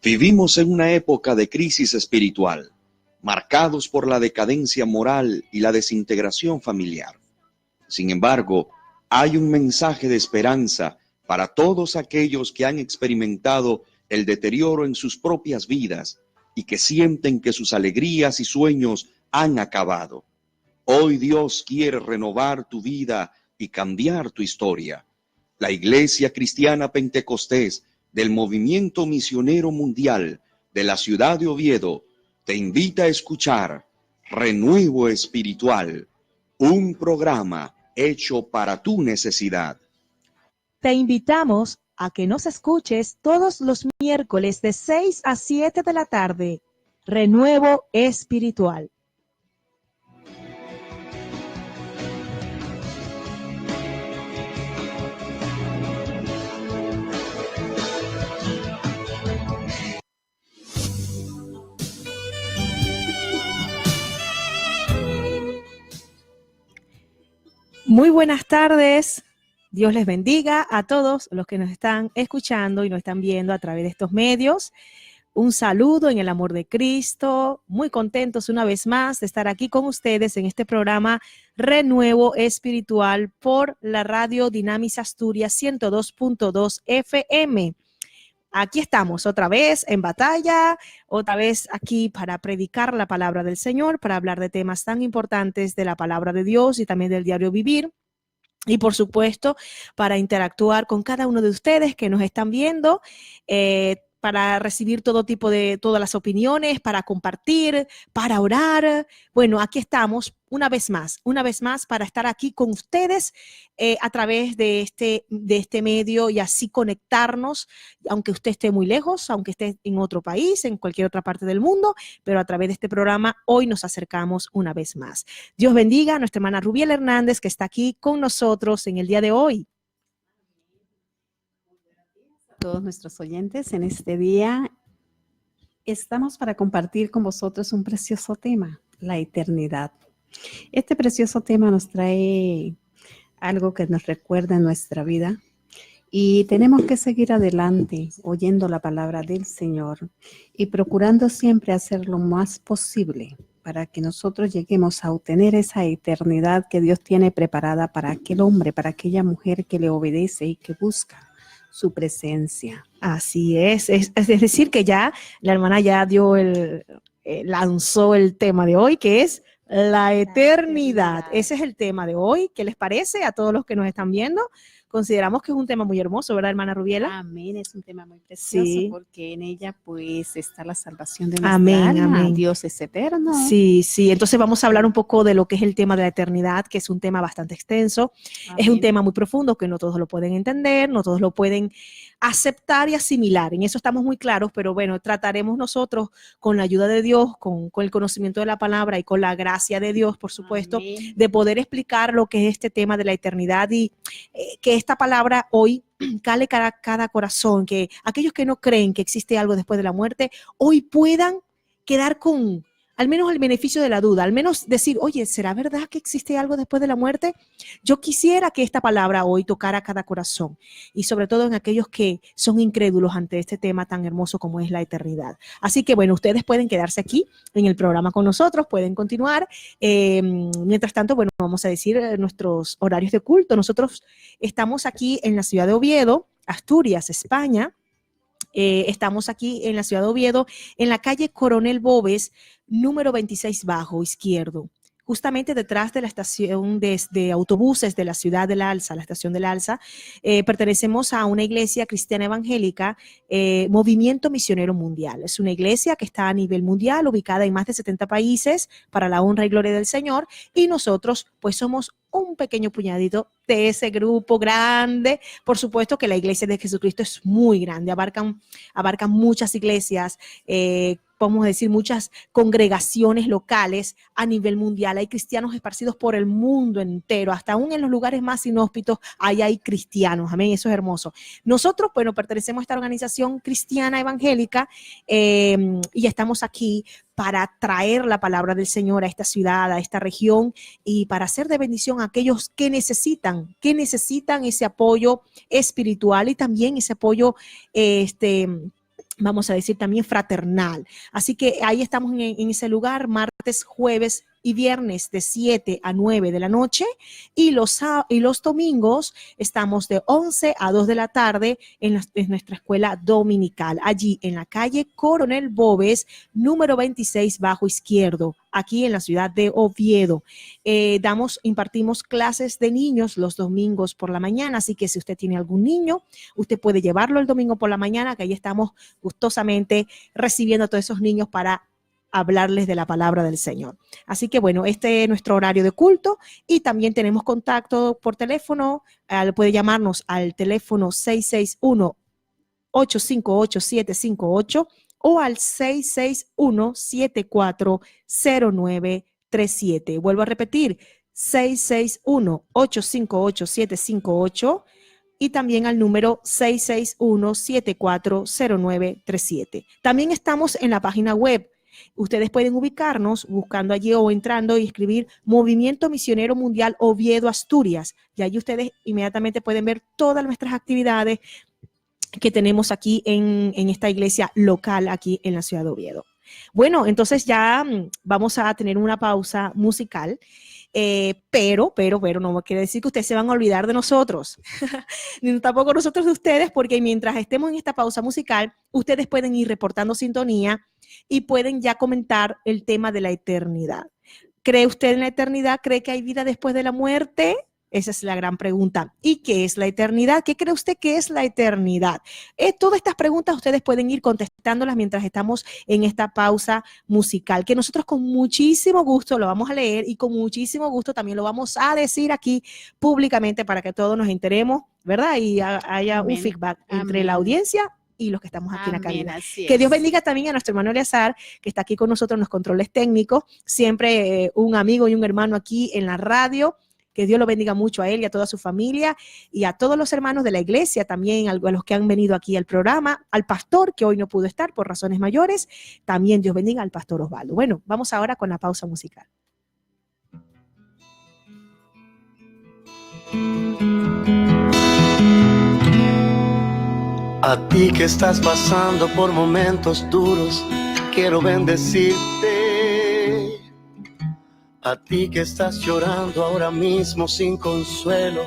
Vivimos en una época de crisis espiritual, marcados por la decadencia moral y la desintegración familiar. Sin embargo, hay un mensaje de esperanza para todos aquellos que han experimentado el deterioro en sus propias vidas y que sienten que sus alegrías y sueños han acabado. Hoy Dios quiere renovar tu vida y cambiar tu historia. La Iglesia Cristiana Pentecostés del Movimiento Misionero Mundial de la ciudad de Oviedo te invita a escuchar Renuevo Espiritual, un programa hecho para tu necesidad. Te invitamos a que nos escuches todos los miércoles de 6 a 7 de la tarde. Renuevo Espiritual. Muy buenas tardes. Dios les bendiga a todos los que nos están escuchando y nos están viendo a través de estos medios. Un saludo en el amor de Cristo. Muy contentos una vez más de estar aquí con ustedes en este programa Renuevo Espiritual por la radio Dynamis Asturias 102.2 FM. Aquí estamos otra vez en batalla, otra vez aquí para predicar la palabra del Señor, para hablar de temas tan importantes de la palabra de Dios y también del diario vivir. Y por supuesto, para interactuar con cada uno de ustedes que nos están viendo, para recibir todo tipo de, todas las opiniones, para compartir, para orar. Bueno, aquí estamos una vez más para estar aquí con ustedes a través de este medio y así conectarnos, aunque usted esté muy lejos, aunque esté en otro país, en cualquier otra parte del mundo, pero a través de este programa hoy nos acercamos una vez más. Dios bendiga a nuestra hermana Rubiel Hernández que está aquí con nosotros en el día de hoy. Todos nuestros oyentes, en este día estamos para compartir con vosotros un precioso tema, la eternidad. Este precioso tema nos trae algo que nos recuerda en nuestra vida y tenemos que seguir adelante oyendo la palabra del Señor y procurando siempre hacer lo más posible para que nosotros lleguemos a obtener esa eternidad que Dios tiene preparada para aquel hombre, para aquella mujer que le obedece y que busca su presencia. Así es decir que ya la hermana ya dio lanzó el tema de hoy, que es la eternidad. Ese es el tema de hoy. ¿Qué les parece a todos los que nos están viendo? Consideramos que es un tema muy hermoso, ¿verdad, hermana Rubiela? Amén, es un tema muy precioso, sí, porque en ella pues está la salvación de nuestra amén, alma. amén. Dios es eterno. Sí, entonces vamos a hablar un poco de lo que es el tema de la eternidad, que es un tema bastante extenso. Amén. Es un tema muy profundo que no todos lo pueden entender, no todos lo pueden aceptar y asimilar. En eso estamos muy claros, pero bueno, trataremos nosotros con la ayuda de Dios, con el conocimiento de la palabra y con la gracia de Dios, por supuesto, amén, de poder explicar lo que es este tema de la eternidad y que esta palabra hoy cale cada corazón, que aquellos que no creen que existe algo después de la muerte, hoy puedan quedar con al menos el beneficio de la duda, al menos decir, oye, ¿será verdad que existe algo después de la muerte? Yo quisiera que esta palabra hoy tocara cada corazón y sobre todo en aquellos que son incrédulos ante este tema tan hermoso como es la eternidad. Así que bueno, ustedes pueden quedarse aquí en el programa con nosotros, pueden continuar. Mientras tanto, bueno, vamos a decir nuestros horarios de culto. Nosotros estamos aquí en la ciudad de Oviedo, Asturias, España. Estamos aquí en la ciudad de Oviedo, en la calle Coronel Boves, número 26 bajo, izquierdo, justamente detrás de la estación de autobuses de la ciudad del Alsa, la estación del Alsa. Pertenecemos a una iglesia cristiana evangélica, Movimiento Misionero Mundial. Es una iglesia que está a nivel mundial, ubicada en más de 70 países, para la honra y gloria del Señor, y nosotros pues somos un pequeño puñadito de ese grupo grande. Por supuesto que la iglesia de Jesucristo es muy grande, abarcan muchas iglesias, podemos decir muchas congregaciones locales a nivel mundial. Hay cristianos esparcidos por el mundo entero, hasta aún en los lugares más inhóspitos ahí hay cristianos, amén, eso es hermoso. Nosotros, bueno, pertenecemos a esta organización cristiana evangélica y estamos aquí para traer la palabra del Señor a esta ciudad, a esta región y para hacer de bendición a aquellos que necesitan ese apoyo espiritual y también ese apoyo vamos a decir también fraternal. Así que ahí estamos en ese lugar, martes, jueves y viernes de 7 a 9 de la noche, y los domingos estamos de 11 a 2 de la tarde en nuestra escuela dominical, allí en la calle Coronel Bobes, número 26 bajo izquierdo, aquí en la ciudad de Oviedo. Impartimos clases de niños los domingos por la mañana, así que si usted tiene algún niño, usted puede llevarlo el domingo por la mañana, que ahí estamos gustosamente recibiendo a todos esos niños para hablarles de la palabra del Señor. Así que bueno, este es nuestro horario de culto, y también tenemos contacto por teléfono. Puede llamarnos al teléfono 661-858-758 o al 661-740937. Vuelvo a repetir, 661-858-758 y también al número 661-740937. También estamos en la página web. Ustedes pueden ubicarnos buscando allí o entrando y escribir Movimiento Misionero Mundial Oviedo, Asturias. Y allí ustedes inmediatamente pueden ver todas nuestras actividades que tenemos aquí en esta iglesia local aquí en la ciudad de Oviedo. Bueno, entonces ya vamos a tener una pausa musical. Pero no quiere decir que ustedes se van a olvidar de nosotros, ni tampoco nosotros de ustedes, porque mientras estemos en esta pausa musical, ustedes pueden ir reportando sintonía y pueden ya comentar el tema de la eternidad. ¿Cree usted en la eternidad? ¿Cree que hay vida después de la muerte? Esa es la gran pregunta. ¿Y qué es la eternidad? ¿Qué cree usted que es la eternidad? Todas estas preguntas ustedes pueden ir contestándolas mientras estamos en esta pausa musical, que nosotros con muchísimo gusto lo vamos a leer y con muchísimo gusto también lo vamos a decir aquí públicamente para que todos nos enteremos, ¿verdad? Y haya un feedback entre la audiencia y los que estamos aquí en la cabina. Que Dios bendiga también a nuestro hermano Eleazar, que está aquí con nosotros en los controles técnicos, siempre un amigo y un hermano aquí en la radio. Que Dios lo bendiga mucho a él y a toda su familia y a todos los hermanos de la iglesia, también a los que han venido aquí al programa, al pastor que hoy no pudo estar por razones mayores. También Dios bendiga al pastor Osvaldo. Bueno, vamos ahora con la pausa musical. A ti que estás pasando por momentos duros, quiero bendecirte. A ti que estás llorando ahora mismo sin consuelo,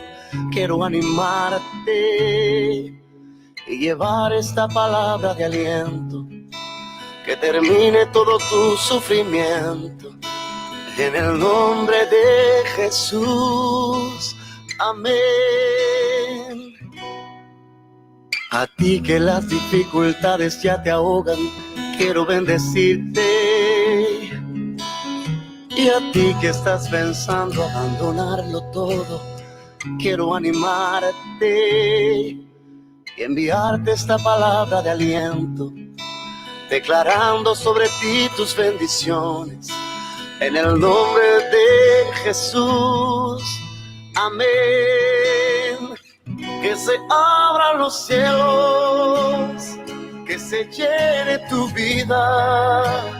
quiero animarte y llevar esta palabra de aliento, que termine todo tu sufrimiento. En el nombre de Jesús, amén. A ti que las dificultades ya te ahogan, quiero bendecirte. Y a ti que estás pensando abandonarlo todo, quiero animarte y enviarte esta palabra de aliento, declarando sobre ti tus bendiciones. En el nombre de Jesús, amén. Que se abran los cielos, que se llene tu vida.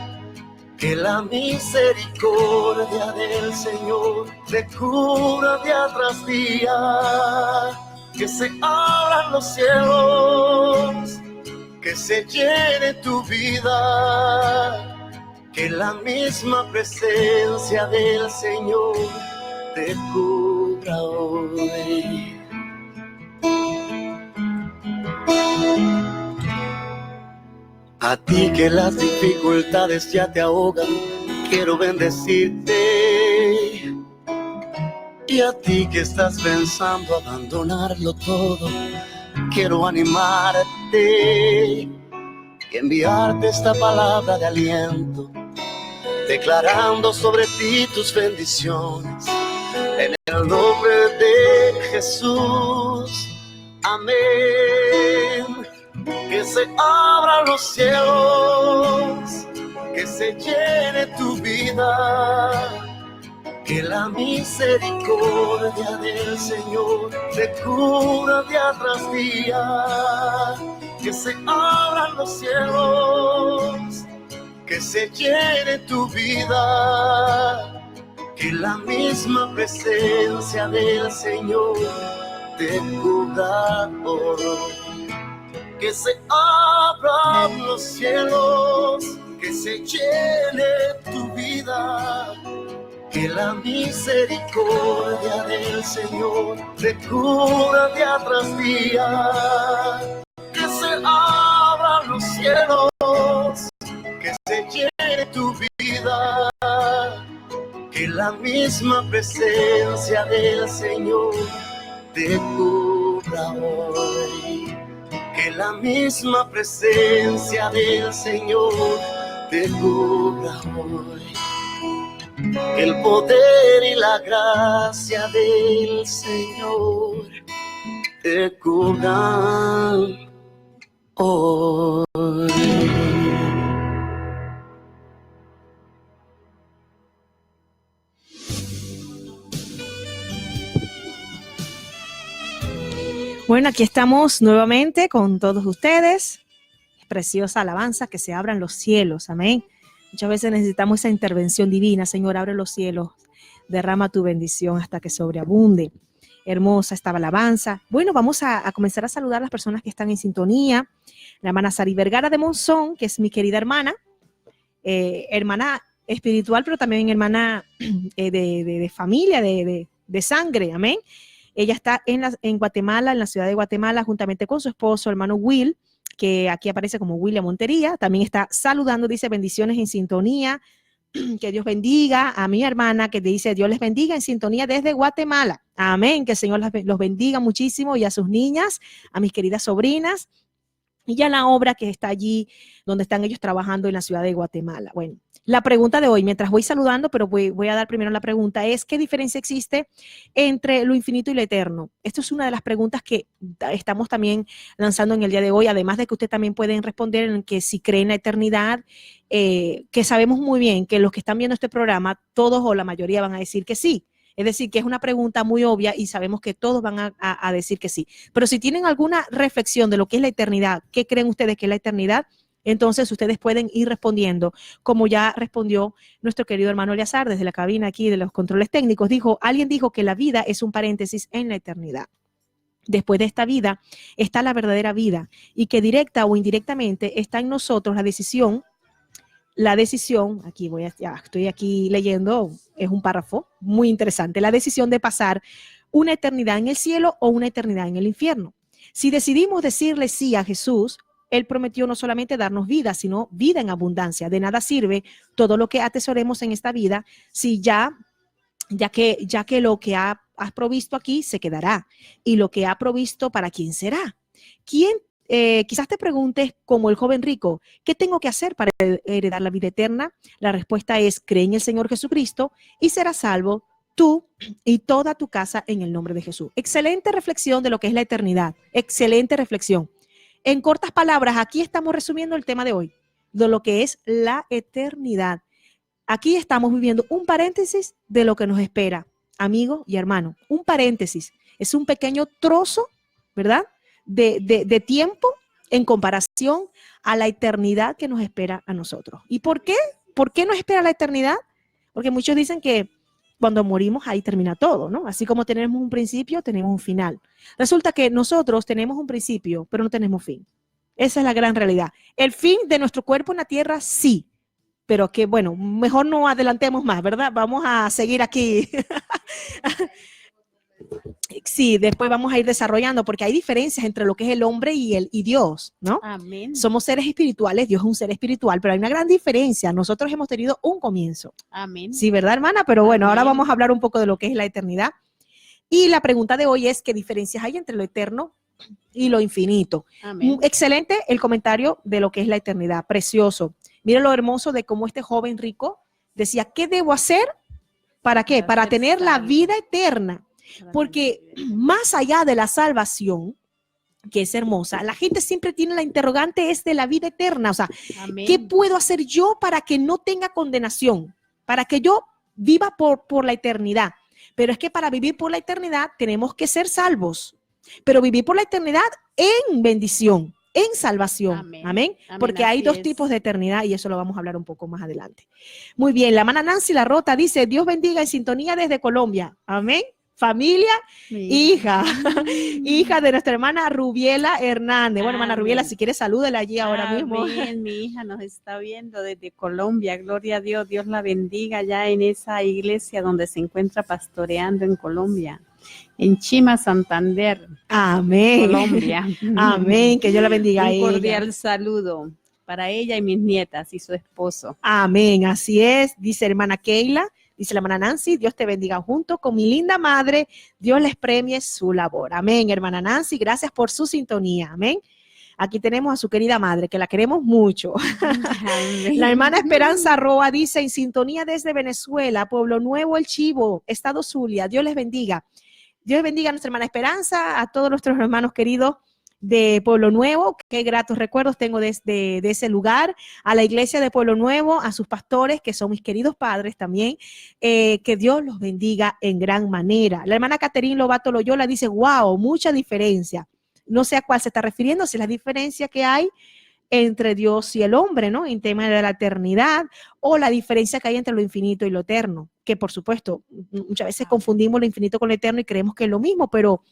Que la misericordia del Señor te cubra día tras día. Que se abran los cielos, que se llene tu vida. Que la misma presencia del Señor te cubra hoy. A ti que las dificultades ya te ahogan, quiero bendecirte. Y a ti que estás pensando abandonarlo todo, quiero animarte y enviarte esta palabra de aliento, declarando sobre ti tus bendiciones. En el nombre de Jesús, amén. Que se abran los cielos, que se llene tu vida. Que la misericordia del Señor te cubra día tras día. Que se abran los cielos, que se llene tu vida. Que la misma presencia del Señor te cubra hoy. que se abran los cielos, que se llene tu vida, que la misericordia del Señor te cubra día tras día, que se abran los cielos, que se llene tu vida, que la misma presencia del Señor te cubra hoy, que la misma presencia del Señor te cubra hoy, que el poder y la gracia del Señor te cubran hoy. Bueno, aquí estamos nuevamente con todos ustedes. Preciosa alabanza, que se abran los cielos. Amén. Muchas veces necesitamos esa intervención divina. Señor, abre los cielos, derrama tu bendición hasta que sobreabunde. Hermosa esta alabanza. Bueno, vamos a comenzar a saludar a las personas que están en sintonía. La hermana Sari Vergara de Monzón, que es mi querida hermana, hermana espiritual, pero también hermana de familia, de sangre. Amén. Ella está en Guatemala, en la ciudad de Guatemala, juntamente con su esposo, hermano Will, que aquí aparece como William Montería. También está saludando, dice bendiciones en sintonía, que Dios bendiga a mi hermana, que dice Dios les bendiga en sintonía desde Guatemala. Amén, que el Señor los bendiga muchísimo, y a sus niñas, a mis queridas sobrinas, y a la obra que está allí, donde están ellos trabajando en la ciudad de Guatemala. Bueno, la pregunta de hoy, mientras voy saludando, pero voy a dar primero la pregunta, es ¿qué diferencia existe entre lo infinito y lo eterno? Esto es una de las preguntas que estamos también lanzando en el día de hoy, además de que ustedes también pueden responder en que si creen en la eternidad, que sabemos muy bien que los que están viendo este programa, todos o la mayoría van a decir que sí. Es decir, que es una pregunta muy obvia y sabemos que todos van a decir que sí. Pero si tienen alguna reflexión de lo que es la eternidad, ¿qué creen ustedes que es la eternidad? Entonces ustedes pueden ir respondiendo, como ya respondió nuestro querido hermano Eleazar desde la cabina aquí de los controles técnicos. Alguien dijo que la vida es un paréntesis en la eternidad. Después de esta vida está la verdadera vida, y que directa o indirectamente está en nosotros la decisión, aquí estoy aquí leyendo, es un párrafo muy interesante, la decisión de pasar una eternidad en el cielo o una eternidad en el infierno. Si decidimos decirle sí a Jesús, Él prometió no solamente darnos vida, sino vida en abundancia. De nada sirve todo lo que atesoremos en esta vida si ya que lo que has provisto aquí se quedará, y lo que ha provisto, ¿para quién será? Quizás te preguntes, como el joven rico, ¿qué tengo que hacer para heredar la vida eterna? La respuesta es: cree en el Señor Jesucristo y serás salvo tú y toda tu casa en el nombre de Jesús. Excelente reflexión de lo que es la eternidad. Excelente reflexión. En cortas palabras, aquí estamos resumiendo el tema de hoy, de lo que es la eternidad. Aquí estamos viviendo un paréntesis de lo que nos espera, amigo y hermano. Un paréntesis. Es un pequeño trozo, ¿verdad?, de tiempo en comparación a la eternidad que nos espera a nosotros. ¿Y por qué? ¿Por qué nos espera la eternidad? Porque muchos dicen que cuando morimos ahí termina todo, ¿no? Así como tenemos un principio, tenemos un final. Resulta que nosotros tenemos un principio, pero no tenemos fin. Esa es la gran realidad. El fin de nuestro cuerpo en la tierra, sí, pero que bueno, mejor no adelantemos más, ¿verdad? Vamos a seguir aquí. Sí, después vamos a ir desarrollando, porque hay diferencias entre lo que es el hombre y Dios, ¿no? Amén. Somos seres espirituales, Dios es un ser espiritual, pero hay una gran diferencia. Nosotros hemos tenido un comienzo. Amén. Sí, ¿verdad, hermana? Pero bueno, Amén. ahora vamos a hablar un poco de lo que es la eternidad. Y la pregunta de hoy es: ¿qué diferencias hay entre lo eterno y lo infinito? Amén. Excelente el comentario de lo que es la eternidad, precioso. Mira lo hermoso de cómo este joven rico decía: ¿qué debo hacer? ¿Para qué? Para tener la vida eterna. Porque más allá de la salvación, que es hermosa, la gente siempre tiene la interrogante es de la vida eterna. O sea, Amén. ¿qué puedo hacer yo para que no tenga condenación? Para que yo viva por la eternidad. Pero es que para vivir por la eternidad tenemos que ser salvos. Pero vivir por la eternidad en bendición, en salvación. Amén. Amén. Amén. Porque hay Así dos es. tipos de eternidad, y eso lo vamos a hablar un poco más adelante. Muy bien, la hermana Nancy La Rota dice: Dios bendiga en sintonía desde Colombia. Amén. familia, Mi hija, hija de nuestra hermana Rubiela Hernández. Bueno, hermana Amén. Rubiela, si quieres, salúdela allí ahora mismo. Amén. Mi hija nos está viendo desde Colombia. Gloria a Dios. Dios la bendiga allá en esa iglesia donde se encuentra pastoreando en Colombia. En Chima, Santander, Amén. Colombia. Amén. Que Dios la bendiga a Un ella. cordial saludo para ella y mis nietas y su esposo. Amén. Así es. Dice hermana Keila. Dice la hermana Nancy, Dios te bendiga junto con mi linda madre, Dios les premie su labor. Amén, hermana Nancy, gracias por su sintonía. Amén. Aquí tenemos a su querida madre, que la queremos mucho. Amén. La hermana Esperanza Roa dice, en sintonía desde Venezuela, Pueblo Nuevo, El Chivo, Estado Zulia, Dios les bendiga. Dios bendiga a nuestra hermana Esperanza, a todos nuestros hermanos queridos de Pueblo Nuevo. Qué gratos recuerdos tengo de ese lugar, a la iglesia de Pueblo Nuevo, a sus pastores, que son mis queridos padres también, que Dios los bendiga en gran manera. La hermana Caterine Lobato Loyola dice, wow, mucha diferencia. No sé a cuál se está refiriendo, si es la diferencia que hay entre Dios y el hombre, ¿no? En tema de la eternidad, o la diferencia que hay entre lo infinito y lo eterno, que por supuesto, muchas veces confundimos lo infinito con lo eterno y creemos que es lo mismo, pero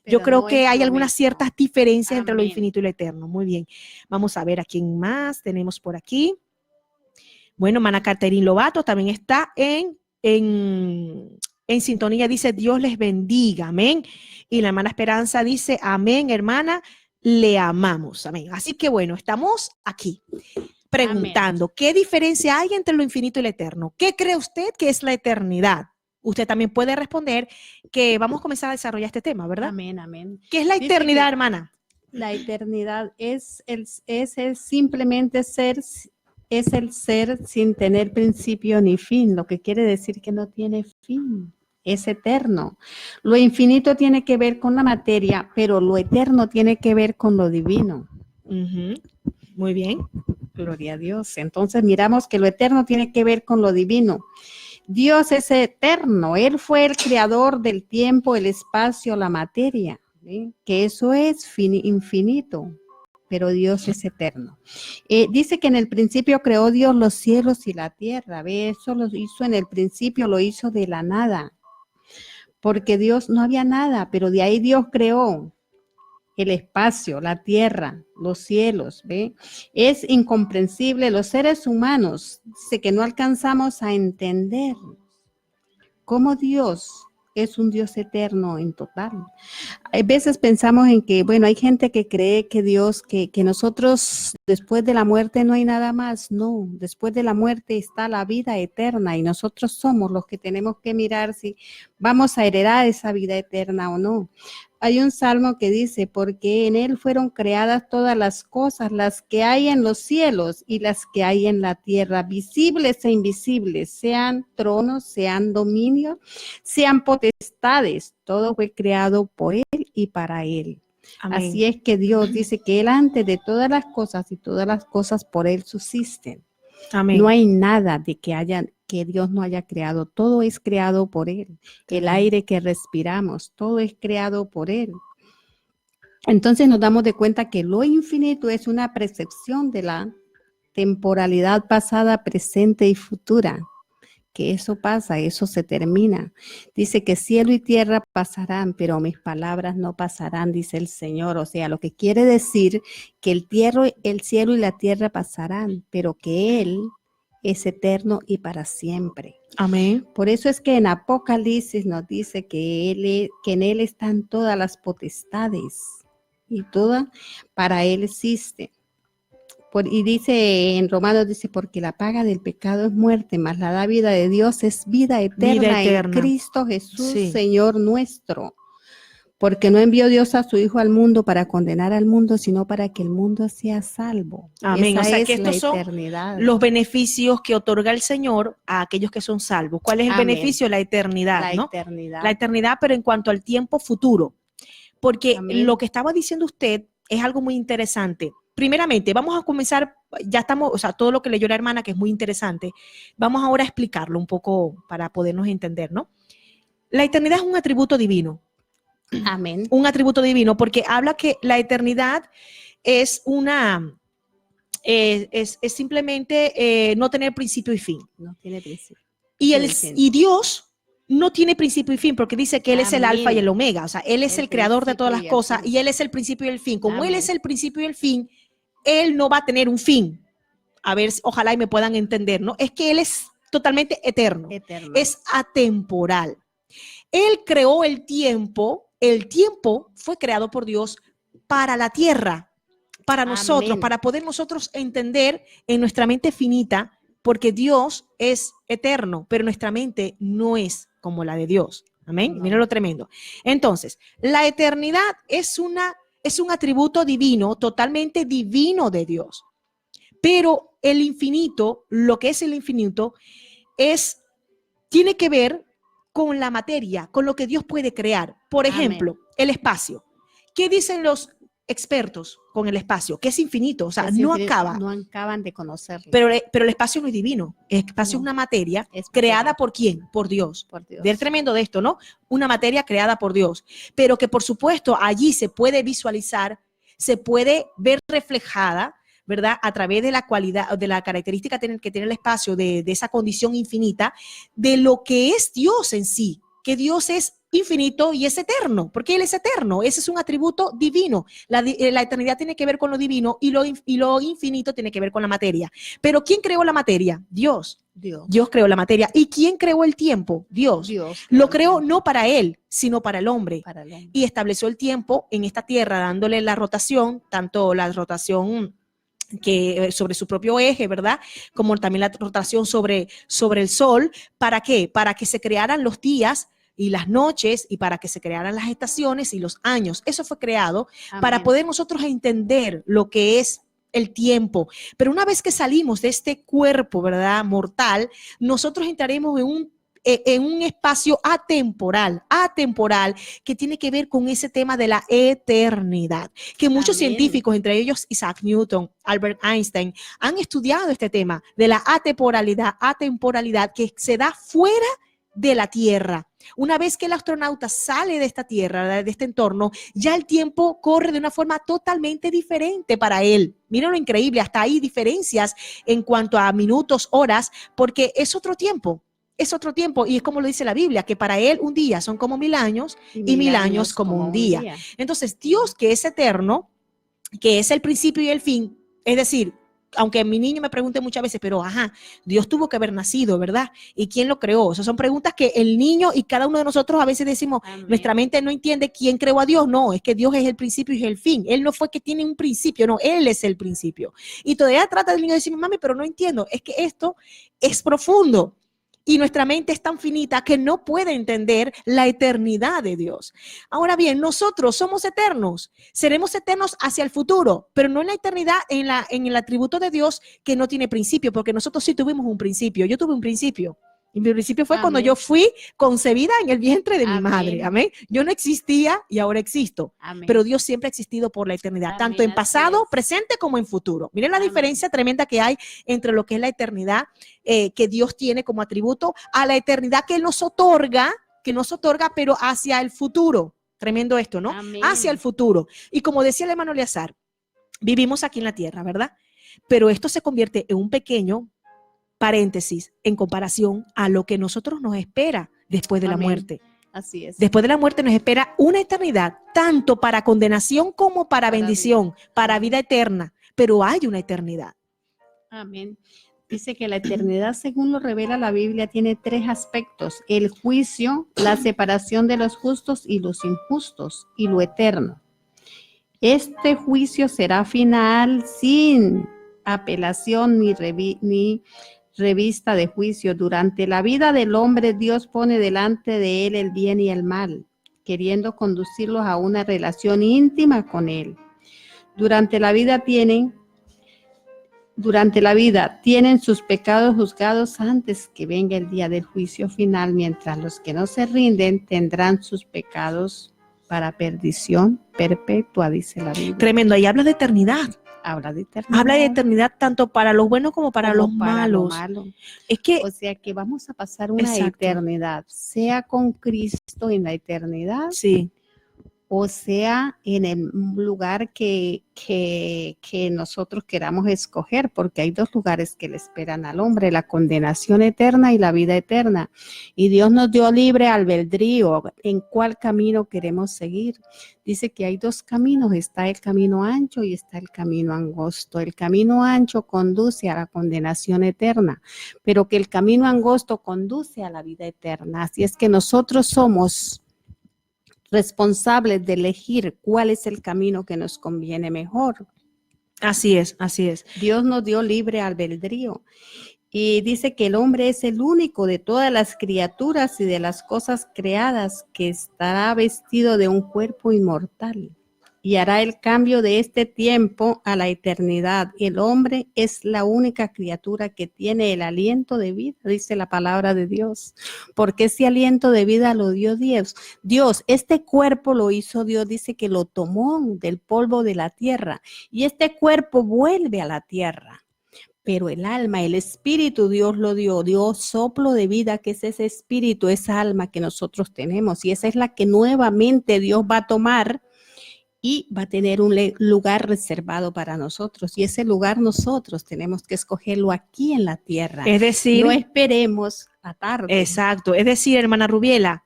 yo creo no que es hay lo algunas mismo. ciertas diferencias entre lo Amén. infinito y lo eterno. Muy bien. Vamos a ver a quién más tenemos por aquí. Bueno, hermana Caterine Lobato también está en sintonía. Dice, Dios les bendiga. Amén. Y la hermana Esperanza dice, amén, hermana, le amamos. Amén. Así que bueno, estamos aquí preguntando, ¿qué diferencia hay entre lo infinito y lo eterno? ¿Qué cree usted que es la eternidad? Usted también puede responder que vamos a comenzar a desarrollar este tema, ¿verdad? Amén, amén. ¿Qué es la Dice eternidad, que hermana? la eternidad es el simplemente ser, es el ser sin tener principio ni fin, lo que quiere decir que no tiene fin, es eterno. Lo infinito tiene que ver con la materia, pero lo eterno tiene que ver con lo divino. Muy bien. Gloria a Dios. Entonces miramos que lo eterno tiene que ver con lo divino. Dios es eterno, Él fue el creador del tiempo, el espacio, la materia, ¿sí? Que eso es infinito, pero Dios es eterno. Dice que en el principio creó Dios los cielos y la tierra, ¿ve? Eso lo hizo en el principio, lo hizo de la nada, porque Dios no había nada, pero de ahí Dios creó el espacio, la tierra, los cielos, ¿ve? Es incomprensible, los seres humanos, dice que no alcanzamos a entender cómo Dios es un Dios eterno en total. A veces pensamos en que, bueno, hay gente que cree que Dios, que nosotros después de la muerte no hay nada más. No, después de la muerte está la vida eterna y nosotros somos los que tenemos que mirar si vamos a heredar esa vida eterna o no. Hay un salmo que dice, porque en él fueron creadas todas las cosas, las que hay en los cielos y las que hay en la tierra, visibles e invisibles, sean tronos, sean dominios, sean potestades, todo fue creado por él y para él. Amén. Así es que Dios dice que él antes de todas las cosas y todas las cosas por él subsisten. Amén. No hay nada de que Dios no haya creado, todo es creado por Él. El aire que respiramos, todo es creado por Él. Entonces nos damos de cuenta que lo infinito es una percepción de la temporalidad pasada, presente y futura. Que eso pasa, eso se termina. Dice que cielo y tierra pasarán, pero mis palabras no pasarán, dice el Señor. O sea, lo que quiere decir que el cielo y la tierra pasarán, pero que Él es eterno y para siempre. Amén. Por eso es que en Apocalipsis nos dice que en Él están todas las potestades y todas para Él existen. Y dice en Romanos, dice, porque la paga del pecado es muerte, mas la dávida de Dios es vida eterna en Cristo Jesús, sí. Señor nuestro. Porque no envió Dios a su Hijo al mundo para condenar al mundo, sino para que el mundo sea salvo. Amén. Esa o sea es que estos la son eternidad. Los beneficios que otorga el Señor a aquellos que son salvos. ¿Cuál es el Amén. beneficio? La eternidad, ¿no? Eternidad. La eternidad, pero en cuanto al tiempo futuro. Porque Amén. lo que estaba diciendo usted es algo muy interesante. Primeramente, vamos a comenzar, ya estamos, o sea, todo lo que leyó la hermana, que es muy interesante, vamos ahora a explicarlo un poco para podernos entender, ¿no? La eternidad es un atributo divino. Amén. Un atributo divino, porque habla que la eternidad es es simplemente no tener principio y fin. No tiene principio. Y Dios no tiene principio y fin, porque dice que Él es el Amén. alfa y el omega, o sea, Él es el creador de todas las principio y el cosas fin. y Él es el principio y el fin. Como Él Amén. es el principio y el fin, Él no va a tener un fin. A ver, ojalá y me puedan entender, ¿no? Es que Él es totalmente eterno, Eterno. es atemporal. Él creó el tiempo fue creado por Dios para la tierra, para nosotros, Amén. para poder nosotros entender en nuestra mente finita, porque Dios es eterno, pero nuestra mente no es como la de Dios. Amén. No. Miren lo tremendo. Entonces, la eternidad es un atributo divino, totalmente divino de Dios. Pero el infinito, lo que es el infinito, tiene que ver con la materia, con lo que Dios puede crear. Por ejemplo, el espacio. ¿Qué dicen los expertos con el espacio? Que es infinito, o sea, Es no infinito, acaba. No acaban de conocerlo. Pero el espacio no es divino. El espacio No. es una materia Es creada materia. por ¿quién? Por Dios. Por Dios. Del tremendo de esto, ¿no? Una materia creada por Dios. Pero que por supuesto allí se puede visualizar, se puede ver reflejada, ¿verdad? A través de la cualidad, de la característica que tiene el espacio, de esa condición infinita, de lo que es Dios en sí, que Dios es infinito y es eterno, porque Él es eterno, ese es un atributo divino. La eternidad tiene que ver con lo divino y lo infinito tiene que ver con la materia. Pero ¿quién creó la materia? Dios. Dios creó la materia. ¿Y quién creó el tiempo? Dios. Lo creó no para Él, sino para el hombre. Y estableció el tiempo en esta tierra, dándole la rotación, tanto la rotación que sobre su propio eje, ¿verdad? Como también la rotación sobre el sol. ¿Para qué? Para que se crearan los días y las noches y para que se crearan las estaciones y los años. Eso fue creado para poder nosotros entender lo que es el tiempo. Pero una vez que salimos de este cuerpo, ¿verdad? Mortal, nosotros entraremos en un espacio atemporal, que tiene que ver con ese tema de la eternidad, que muchos científicos, entre ellos Isaac Newton, Albert Einstein, han estudiado este tema de la atemporalidad que se da fuera de la Tierra. Una vez que el astronauta sale de esta Tierra, de este entorno, ya el tiempo corre de una forma totalmente diferente para él. Miren lo increíble, hasta hay diferencias en cuanto a minutos, horas, porque es otro tiempo. Es otro tiempo y es como lo dice la Biblia, que para él un día son como 1000 años y 1000 años como un día. Entonces, Dios, que es eterno, que es el principio y el fin, es decir, aunque mi niño me pregunte muchas veces, pero Dios tuvo que haber nacido, ¿verdad? ¿Y quién lo creó? Esas son preguntas que el niño y cada uno de nosotros a veces decimos, nuestra mente no entiende quién creó a Dios. No, es que Dios es el principio y es el fin. Él no fue que tiene un principio, no, Él es el principio. Y todavía trata el niño de decirme, mami, pero no entiendo. Es que esto es profundo. Y nuestra mente es tan finita que no puede entender la eternidad de Dios. Ahora bien, nosotros somos eternos, seremos eternos hacia el futuro, pero no en la eternidad, en el atributo de Dios que no tiene principio, porque nosotros sí tuvimos un principio. Yo tuve un principio. Y mi principio fue cuando yo fui concebida en el vientre de mi madre. Amén. Yo no existía y ahora existo. Pero Dios siempre ha existido por la eternidad, tanto en pasado, presente como en futuro. Miren la diferencia tremenda que hay entre lo que es la eternidad que Dios tiene como atributo a la eternidad que Él nos otorga, pero hacia el futuro. Tremendo esto, ¿no? Hacia el futuro. Y como decía el hermano Eleazar, vivimos aquí en la tierra, ¿verdad? Pero esto se convierte en un pequeño paréntesis en comparación a lo que nosotros nos espera después de la muerte. Así es. Después de la muerte nos espera una eternidad, tanto para condenación como para bendición, para vida eterna, pero hay una eternidad. Amén. Dice que la eternidad, según lo revela la Biblia, tiene 3 aspectos: el juicio, la separación de los justos y los injustos, y lo eterno. Este juicio será final, sin apelación ni revista de juicio. Durante la vida del hombre, Dios pone delante de él el bien y el mal, queriendo conducirlos a una relación íntima con él. Durante la vida tienen sus pecados juzgados antes que venga el día del juicio final, mientras los que no se rinden tendrán sus pecados para perdición perpetua, dice la Biblia. Tremendo, ahí habla de eternidad. Habla de eternidad. Habla de eternidad tanto para los buenos como para los malos. Es que, o sea que vamos a pasar una eternidad, sea con Cristo en la eternidad, sí, o sea en el lugar que nosotros queramos escoger, porque hay dos lugares que le esperan al hombre, la condenación eterna y la vida eterna. Y Dios nos dio libre albedrío en cuál camino queremos seguir. Dice que hay dos caminos, está el camino ancho y está el camino angosto. El camino ancho conduce a la condenación eterna, pero que el camino angosto conduce a la vida eterna. Así es que nosotros somos responsables de elegir cuál es el camino que nos conviene mejor. Así es, así es. Dios nos dio libre albedrío y dice que el hombre es el único de todas las criaturas y de las cosas creadas que estará vestido de un cuerpo inmortal y hará el cambio de este tiempo a la eternidad. El hombre es la única criatura que tiene el aliento de vida, dice la palabra de Dios, porque ese aliento de vida lo dio Dios. Dios, este cuerpo lo hizo Dios, dice que lo tomó del polvo de la tierra y este cuerpo vuelve a la tierra. Pero el alma, el espíritu, Dios lo dio soplo de vida, que es ese espíritu, esa alma que nosotros tenemos, y esa es la que nuevamente Dios va a tomar y va a tener un lugar reservado para nosotros. Y ese lugar nosotros tenemos que escogerlo aquí en la tierra. Es decir, no esperemos a tarde. Exacto. Es decir, hermana Rubiela,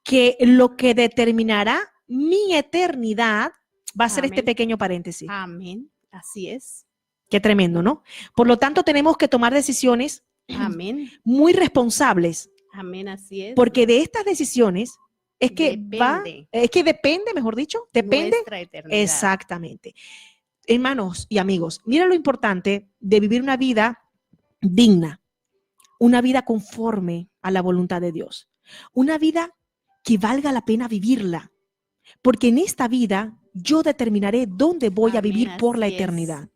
que lo que determinará mi eternidad va a ser este pequeño paréntesis. Amén. Así es. Qué tremendo, ¿no? Por lo tanto, tenemos que tomar decisiones Amén. muy responsables. Amén, así es. Porque de estas decisiones es que depende, mejor dicho, depende. Nuestra eternidad. Exactamente. Hermanos y amigos, mira lo importante de vivir una vida digna, una vida conforme a la voluntad de Dios, una vida que valga la pena vivirla, porque en esta vida yo determinaré dónde voy a vivir por la eternidad.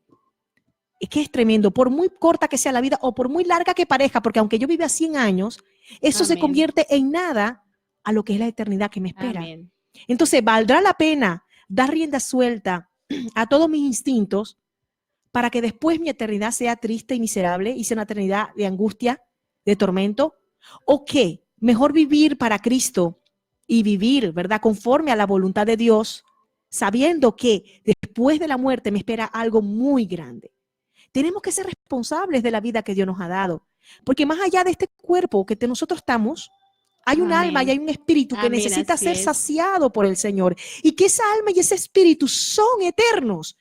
Es que es tremendo, por muy corta que sea la vida o por muy larga que parezca, porque aunque yo viva 100 años, eso se convierte en nada a lo que es la eternidad que me espera. Amén. Entonces, valdrá la pena dar rienda suelta a todos mis instintos para que después mi eternidad sea triste y miserable y sea una eternidad de angustia, de tormento, o qué, mejor vivir para Cristo y vivir, ¿verdad?, conforme a la voluntad de Dios, sabiendo que después de la muerte me espera algo muy grande. Tenemos que ser responsables de la vida que Dios nos ha dado, porque más allá de este cuerpo que nosotros estamos, hay un alma y hay un espíritu que necesita ser saciado por el Señor, y que esa alma y ese espíritu son eternos.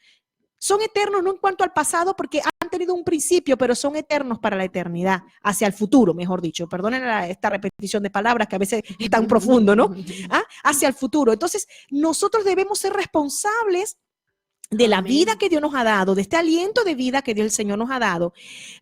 Son eternos no en cuanto al pasado, porque han tenido un principio, pero son eternos para la eternidad, hacia el futuro, mejor dicho. Perdonen esta repetición de palabras que a veces es tan profundo, ¿no? Hacia el futuro. Entonces, nosotros debemos ser responsables de la vida que Dios nos ha dado, de este aliento de vida que Dios, el Señor, nos ha dado,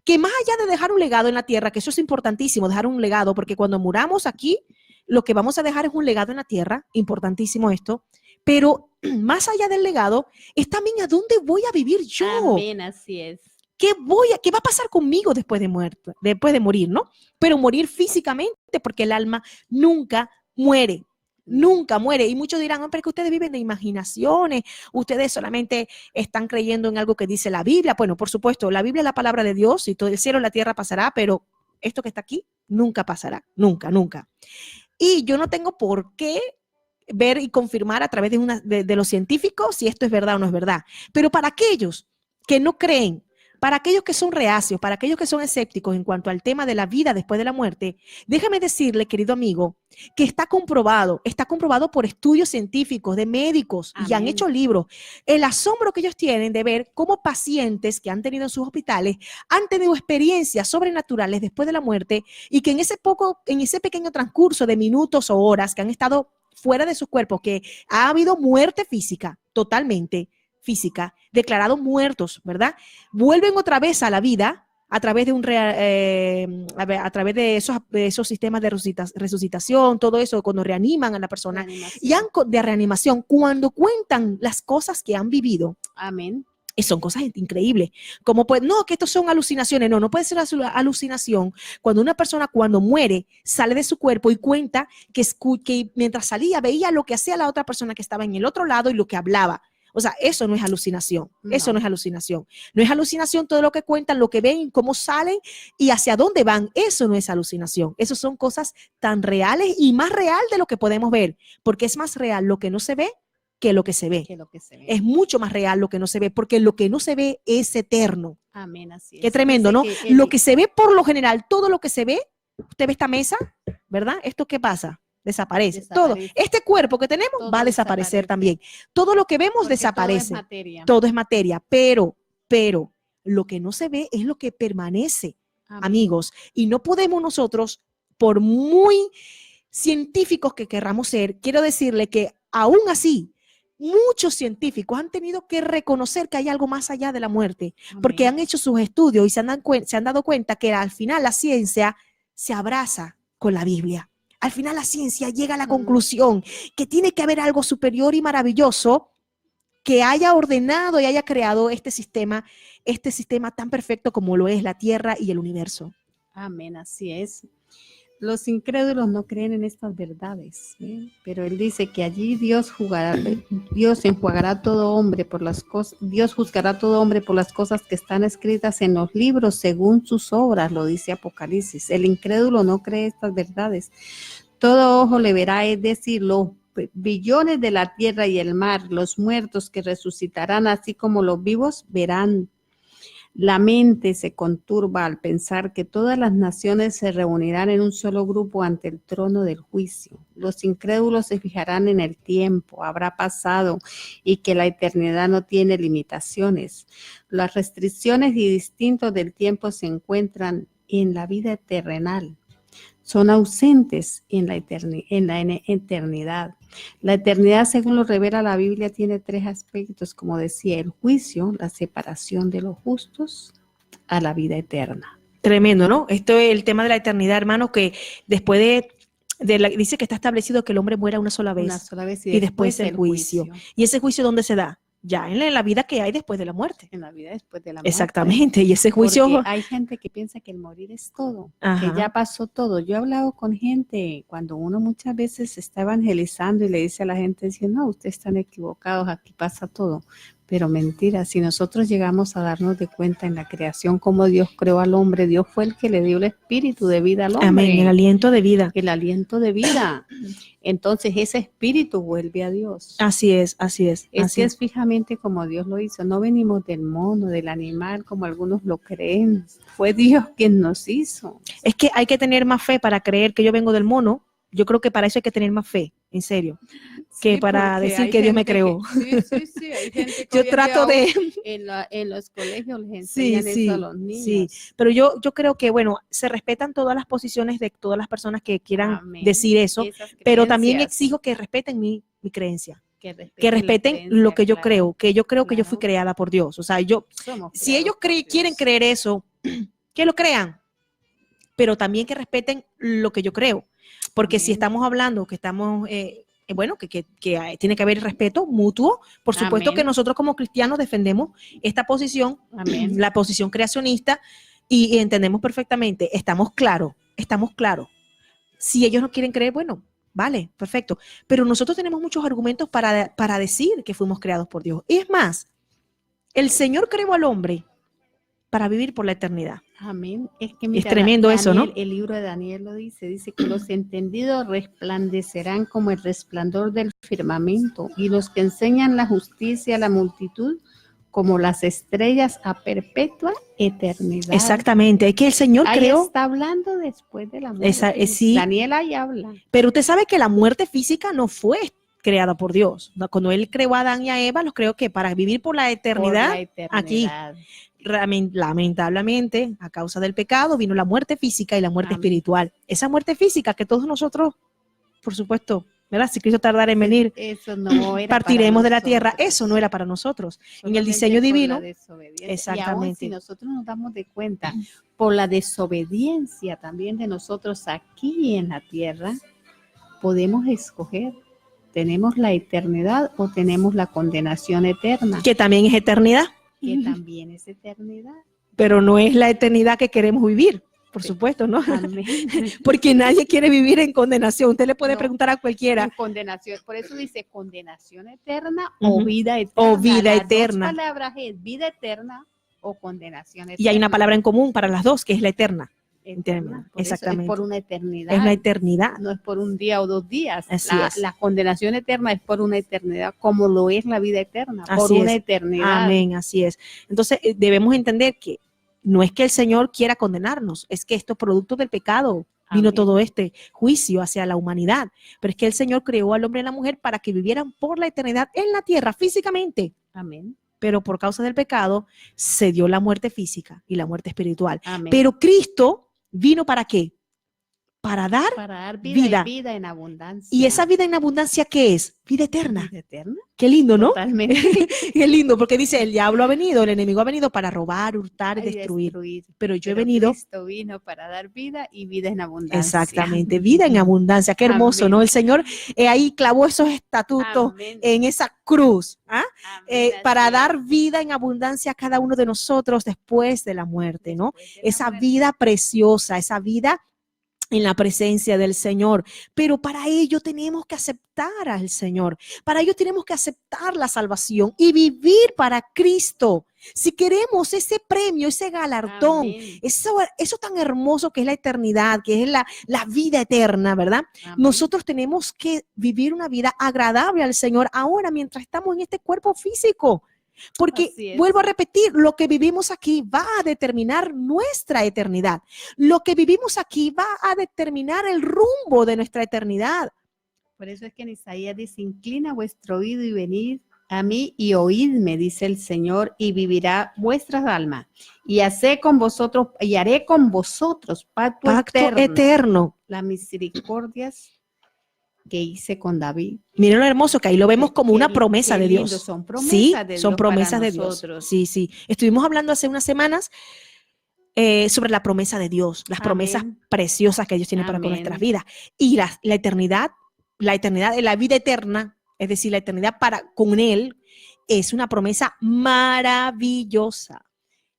que más allá de dejar un legado en la tierra, que eso es importantísimo, dejar un legado, porque cuando muramos aquí, lo que vamos a dejar es un legado en la tierra, importantísimo esto, pero más allá del legado, es también a dónde voy a vivir yo. Amén, así es. ¿Qué va a pasar conmigo después de morir, ¿no? Pero morir físicamente, porque el alma nunca muere. Nunca muere. Y muchos dirán, pero es que ustedes viven de imaginaciones, ustedes solamente están creyendo en algo que dice la Biblia. Bueno, por supuesto, la Biblia es la palabra de Dios y todo el cielo y la tierra pasará, pero esto que está aquí nunca pasará, nunca, nunca. Y yo no tengo por qué ver y confirmar a través de los científicos si esto es verdad o no es verdad. Pero para aquellos que no creen, para aquellos que son reacios, para aquellos que son escépticos en cuanto al tema de la vida después de la muerte, déjame decirle, querido amigo, que está comprobado por estudios científicos de médicos y han hecho libros, el asombro que ellos tienen de ver cómo pacientes que han tenido en sus hospitales han tenido experiencias sobrenaturales después de la muerte y que en ese pequeño transcurso de minutos o horas que han estado fuera de sus cuerpos, que ha habido muerte física, totalmente física, declarados muertos, ¿verdad? Vuelven otra vez a la vida a través de esos sistemas de resucitación, todo eso, cuando reaniman a la persona, de reanimación, cuando cuentan las cosas que han vivido. Amén. Y son cosas increíbles. Como pues, no, que estos son alucinaciones. No puede ser alucinación. Cuando una persona, cuando muere, sale de su cuerpo y cuenta que mientras salía, veía lo que hacía la otra persona que estaba en el otro lado y lo que hablaba. O sea, eso no es alucinación, eso No. no es alucinación. No es alucinación todo lo que cuentan, lo que ven, cómo salen y hacia dónde van. Eso no es alucinación. Eso son cosas tan reales y más real de lo que podemos ver, porque es más real lo que no se ve que lo que se ve. Que lo que se ve. Es mucho más real lo que no se ve, porque lo que no se ve es eterno. Amén, así es. Qué tremendo, ¿no? Dice que Lo que se ve por lo general, todo lo que se ve, usted ve esta mesa, ¿verdad? ¿Esto qué pasa? Desaparece. Todo. Desaparece. Este cuerpo que tenemos Todo va a desaparecer desaparece. también. Todo lo que vemos porque desaparece. Todo es materia. Pero lo que no se ve es lo que permanece, Amén. amigos. Y no podemos nosotros, por muy científicos que querramos ser, quiero decirle que aún así, muchos científicos han tenido que reconocer que hay algo más allá de la muerte, porque Amén. han hecho sus estudios y se han dado cuenta que al final la ciencia se abraza con la Biblia. Al final la ciencia llega a la conclusión que tiene que haber algo superior y maravilloso que haya ordenado y haya creado este sistema tan perfecto como lo es la Tierra y el universo. Amén, así es. Los incrédulos no creen en estas verdades, ¿sí? Pero él dice que allí Dios enjuagará todo hombre por las cosas, Dios juzgará a todo hombre por las cosas que están escritas en los libros según sus obras, lo dice Apocalipsis. El incrédulo no cree estas verdades. Todo ojo le verá, es decir, los billones de la tierra y el mar, los muertos que resucitarán, así como los vivos verán. La mente se conturba al pensar que todas las naciones se reunirán en un solo grupo ante el trono del juicio. Los incrédulos se fijarán en el tiempo, habrá pasado y que la eternidad no tiene limitaciones. Las restricciones y distintos del tiempo se encuentran en la vida terrenal. Son ausentes en la eternidad. La eternidad, según lo revela la Biblia, tiene 3 aspectos, como decía, el juicio, la separación de los justos a la vida eterna. Tremendo, ¿no? Esto es el tema de la eternidad, hermano, que después dice que está establecido que el hombre muera una sola vez Y después el juicio. ¿Y ese juicio dónde se da? Ya en la vida que hay después de la muerte. En la vida después de la muerte. Exactamente, y ese juicio... Porque hay gente que piensa que el morir es todo, Ajá. que ya pasó todo. Yo he hablado con gente, cuando uno muchas veces está evangelizando y le dice a la gente, dice, no, ustedes están equivocados, aquí pasa todo. Pero mentira, si nosotros llegamos a darnos de cuenta en la creación cómo Dios creó al hombre, Dios fue el que le dio el espíritu de vida al hombre. Amén, el aliento de vida. El aliento de vida. Entonces ese espíritu vuelve a Dios. Así es, así es. Así es fijamente como Dios lo hizo. No venimos del mono, del animal, como algunos lo creen. Fue Dios quien nos hizo. Es que hay que tener más fe para creer que yo vengo del mono. Yo creo que para eso hay que tener más fe, en serio, que Sí, para porque decir hay que Dios me gente creó. sí, hay gente que Yo hoy en trato día de... en los colegios les enseñan eso a los niños. Sí, pero yo creo que, bueno, se respetan todas las posiciones de todas las personas que quieran Amén. decir eso, Esas pero también creencias, exijo que respeten mi creencia, que que respeten la creencia, lo que yo claro. creo, que yo creo que yo fui Claro. creada por Dios. O sea, Somos si ellos creados por Dios. quieren creer eso, que lo crean, pero también que respeten lo que yo creo. Porque si Amén. estamos hablando que estamos, bueno, que tiene que haber respeto mutuo, por supuesto Amén. que nosotros como cristianos defendemos esta posición, Amén. la posición creacionista, y entendemos perfectamente, estamos claros. Si ellos no quieren creer, bueno, vale, perfecto. Pero nosotros tenemos muchos argumentos para decir que fuimos creados por Dios. Y es más, el Señor creó al hombre para vivir por la eternidad. Amén. Es que mira, tremendo Daniel, eso, ¿no? El libro de Daniel lo dice que los entendidos resplandecerán como el resplandor del firmamento y los que enseñan la justicia a la multitud como las estrellas a perpetua eternidad. Exactamente, es que el Señor Ahí creó, está hablando después de la muerte. sí. Daniel ahí habla. pero usted sabe que la muerte física no fue creada por Dios. Cuando Él creó a Adán y a Eva, los creó que para vivir por la eternidad, Por la eternidad. aquí. Lamentablemente, a causa del pecado, vino la muerte física y la muerte Amén. espiritual. Esa muerte física que todos nosotros, por supuesto, ¿verdad? Si Cristo tardara en venir, Eso no era partiremos para de la tierra. nosotros. Eso no era para nosotros. En el Solamente diseño por la divino, desobediencia. exactamente. Y aún si nosotros nos damos de cuenta, por la desobediencia también de nosotros aquí en la tierra, podemos escoger, ¿tenemos la eternidad o tenemos la condenación eterna? que también es eternidad, Que también es eternidad. pero no es la eternidad que queremos vivir. por Sí. supuesto, ¿no? Amén. Porque nadie quiere vivir en condenación. Usted le puede No. preguntar a cualquiera. En condenación, por eso dice condenación eterna o Ujú. vida eterna. O vida Las eterna. dos palabras es vida eterna o condenación eterna. Y hay una palabra en común para las dos, que es la eterna. eterna. Por eso Exactamente. es por una eternidad. Es la eternidad. No es por un día o 2 días. Así es. La condenación eterna es por una eternidad, como lo es la vida eterna, por Así una es. eternidad. Amén, así es. Entonces debemos entender que no es que el Señor quiera condenarnos, es que esto es producto del pecado. Vino Amén. todo este juicio hacia la humanidad, pero es que el Señor creó al hombre y a la mujer para que vivieran por la eternidad en la tierra físicamente, Amén. pero por causa del pecado se dio la muerte física y la muerte espiritual. Amén. Pero Cristo vino ¿para qué? Para dar para dar vida. vida, y vida en abundancia. ¿Y esa vida en abundancia qué es? Vida eterna. ¿Vida eterna? Qué lindo, ¿no? Totalmente. Qué lindo, porque dice, el diablo ha venido, el enemigo ha venido para robar, hurtar y Ay, destruir. Pero yo he venido. Cristo vino para dar vida y vida en abundancia. Exactamente, vida en abundancia. Qué hermoso, Amén. ¿no? El Señor ahí clavó esos estatutos Amén. en esa cruz, ¿ah? Amén, Para así dar es. vida en abundancia a cada uno de nosotros después de la muerte, ¿no? Después de la Esa muerte. vida preciosa, esa vida en la presencia del Señor. Pero para ello tenemos que aceptar al Señor. Para ello tenemos que aceptar la salvación y vivir para Cristo. Si queremos ese premio, ese galardón, Amén. eso tan hermoso que es la eternidad, que es la vida eterna, ¿verdad? Amén. Nosotros tenemos que vivir una vida agradable al Señor ahora mientras estamos en este cuerpo físico. Así Porque, es. vuelvo a repetir, lo que vivimos aquí va a determinar nuestra eternidad. Lo que vivimos aquí va a determinar el rumbo de nuestra eternidad. Por eso es que en Isaías dice, inclina vuestro oído y venid a mí y oídme, dice el Señor, y vivirá vuestras almas. Y haré con vosotros pacto Eterno. Las misericordias que hice con David. Miren lo hermoso que ahí lo vemos como una Qué promesa de lindo, Dios. son promesas Sí, de Dios son promesas para de Dios. nosotros. Sí, sí. Estuvimos hablando hace unas semanas sobre la promesa de Dios, las Amén. promesas preciosas que Dios tiene para con Amén. nuestras vidas. Y la eternidad, la vida eterna, es decir, la eternidad con Él, es una promesa maravillosa.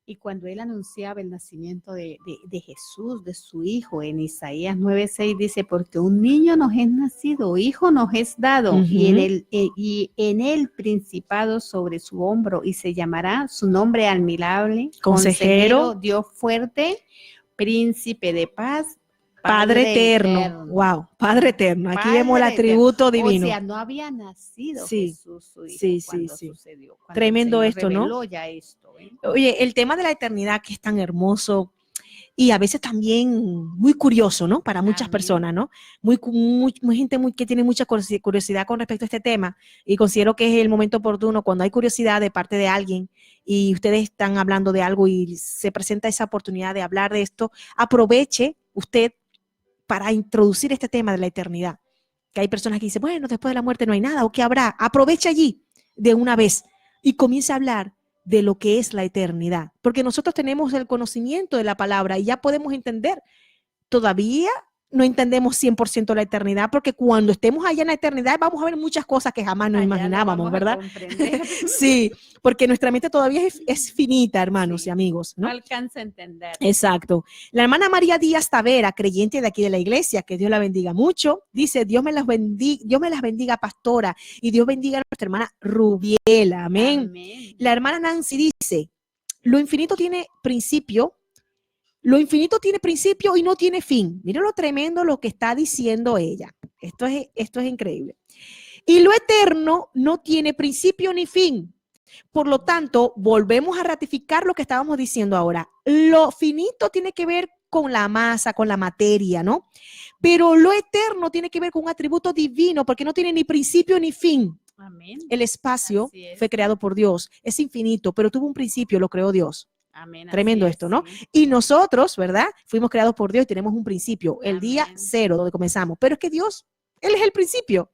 Y cuando él anunciaba el nacimiento de Jesús, de su Hijo, en Isaías 9:6 dice, porque un niño nos es nacido, hijo nos es dado, Ujú. y en el principado sobre su hombro, y se llamará su nombre admirable, Consejero, Dios fuerte, príncipe de paz, Padre eterno. Wow, Padre eterno. Aquí Padre vemos el atributo divino. O sea, no había nacido Sí, Jesús, su Hijo, sí, sí, cuando sí. sucedió. Cuando Tremendo el Señor esto, ¿no? reveló ya esto, ¿eh? Oye, el tema de la eternidad que es tan hermoso y a veces también muy curioso, ¿no? Para muchas Amén. personas, ¿no? Muy gente que tiene mucha curiosidad con respecto a este tema y considero que es el momento oportuno cuando hay curiosidad de parte de alguien y ustedes están hablando de algo y se presenta esa oportunidad de hablar de esto, aproveche usted para introducir este tema de la eternidad. Que hay personas que dicen, bueno, después de la muerte no hay nada, ¿o qué habrá? Aproveche allí de una vez y comience a hablar de lo que es la eternidad. Porque nosotros tenemos el conocimiento de la palabra y ya podemos entender. Todavía no entendemos 100% la eternidad, porque cuando estemos allá en la eternidad vamos a ver muchas cosas que jamás nos Allá lo imaginábamos, vamos a ¿verdad? comprender. Sí, porque nuestra mente todavía es finita, hermanos Sí. y amigos, No ¿no? alcanza a entender. Exacto. La hermana María Díaz Tavera, creyente de aquí de la iglesia, que Dios la bendiga mucho, dice, Dios me las bendiga, pastora, y Dios bendiga a nuestra hermana Rubiela, amén. Amén. La hermana Nancy dice, lo infinito tiene principio y no tiene fin. Miren lo tremendo lo que está diciendo ella. Esto es increíble. Y lo eterno no tiene principio ni fin. Por lo tanto, volvemos a ratificar lo que estábamos diciendo ahora. Lo finito tiene que ver con la masa, con la materia, ¿no? Pero lo eterno tiene que ver con un atributo divino porque no tiene ni principio ni fin. Amén. El espacio Así es. fue creado por Dios, es infinito, pero tuvo un principio, lo creó Dios. Amén. Tremendo Así esto, es, ¿no? sí. Y nosotros, ¿verdad? Fuimos creados por Dios y tenemos un principio, el día Amén. 0, donde comenzamos. Pero es que Dios, Él es el principio.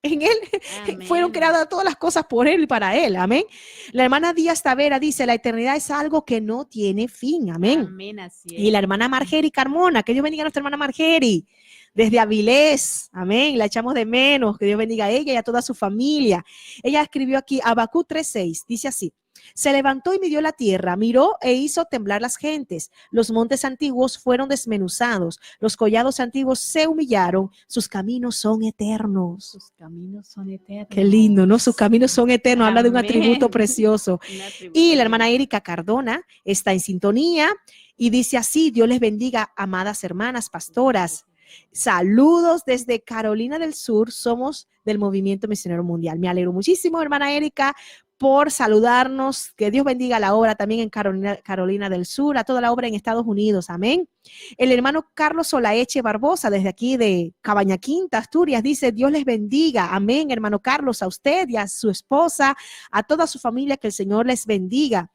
En Él Amén. fueron creadas todas las cosas por Él y para Él. Amén. La hermana Díaz Tavera dice, la eternidad es algo que no tiene fin. Amén. Amén, así es. Y la hermana Margeri Carmona, que Dios bendiga a nuestra hermana Margeri, desde Avilés, amén, la echamos de menos, que Dios bendiga a ella y a toda su familia. Ella escribió aquí, Habacuc 3:6, dice así, Se levantó y midió la tierra, miró e hizo temblar las gentes. Los montes antiguos fueron desmenuzados, los collados antiguos se humillaron, sus caminos son eternos. Sus caminos son eternos. Qué lindo, ¿no? Sus caminos son eternos, habla de un Amén. atributo precioso. Un atributo Y la lindo. hermana Erika Cardona está en sintonía y dice así: Dios les bendiga, amadas hermanas pastoras. Saludos desde Carolina del Sur, somos del Movimiento Misionero Mundial. Me alegro muchísimo, hermana Erika, por saludarnos. Que Dios bendiga la obra también en Carolina del Sur, a toda la obra en Estados Unidos. Amén. El hermano Carlos Solaeche Barbosa, desde aquí de Cabaña Quinta, Asturias, dice: Dios les bendiga. Amén, hermano Carlos, a usted y a su esposa, a toda su familia, que el Señor les bendiga.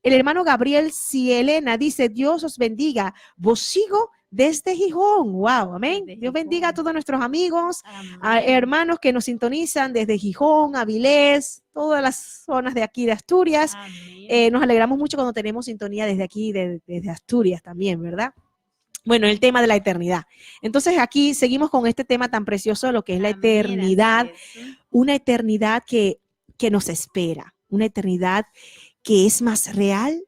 El hermano Gabriel Cielena dice: Dios os bendiga. Vos sigo desde Gijón. Wow, amén. Desde Dios Gijón. bendiga a todos nuestros amigos, Amén. a hermanos que nos sintonizan desde Gijón, Avilés, todas las zonas de aquí de Asturias. Amén. Nos alegramos mucho cuando tenemos sintonía desde aquí, desde Asturias también, ¿verdad? Bueno, el tema de la eternidad. Entonces aquí seguimos con este tema tan precioso, lo que es la Amén, eternidad, así es. una eternidad que nos espera, una eternidad que es más real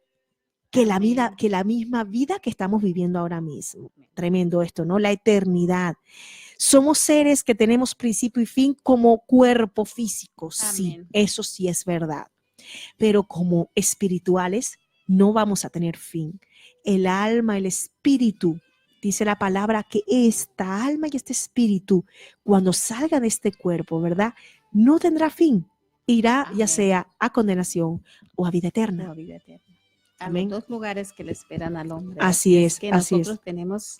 que la vida, Amén. que la misma vida que estamos viviendo ahora mismo. Tremendo esto, ¿no? La eternidad. Somos seres que tenemos principio y fin como cuerpo físico, sí, Amén. eso sí es verdad. Pero como espirituales no vamos a tener fin. El alma, el espíritu, dice la palabra que esta alma y este espíritu, cuando salga de este cuerpo, ¿verdad? No tendrá fin. Irá ya Amén. sea a condenación o a vida eterna. O a vida eterna. A Amén. los dos lugares que le esperan al hombre. Así es, que así nosotros tenemos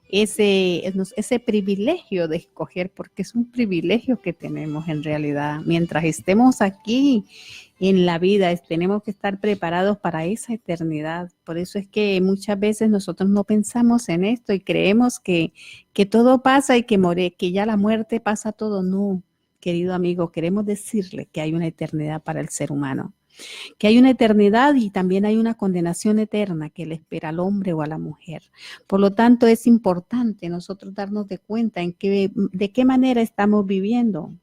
ese privilegio de escoger, porque es un privilegio que tenemos en realidad. Mientras estemos aquí en la vida, tenemos que estar preparados para esa eternidad. Por eso es que muchas veces nosotros no pensamos en esto y creemos que todo pasa y que ya la muerte pasa todo. No, querido amigo, queremos decirle que hay una eternidad para el ser humano, que hay una eternidad y también hay una condenación eterna que le espera al hombre o a la mujer. Por lo tanto, es importante nosotros darnos de cuenta de qué manera estamos viviendo.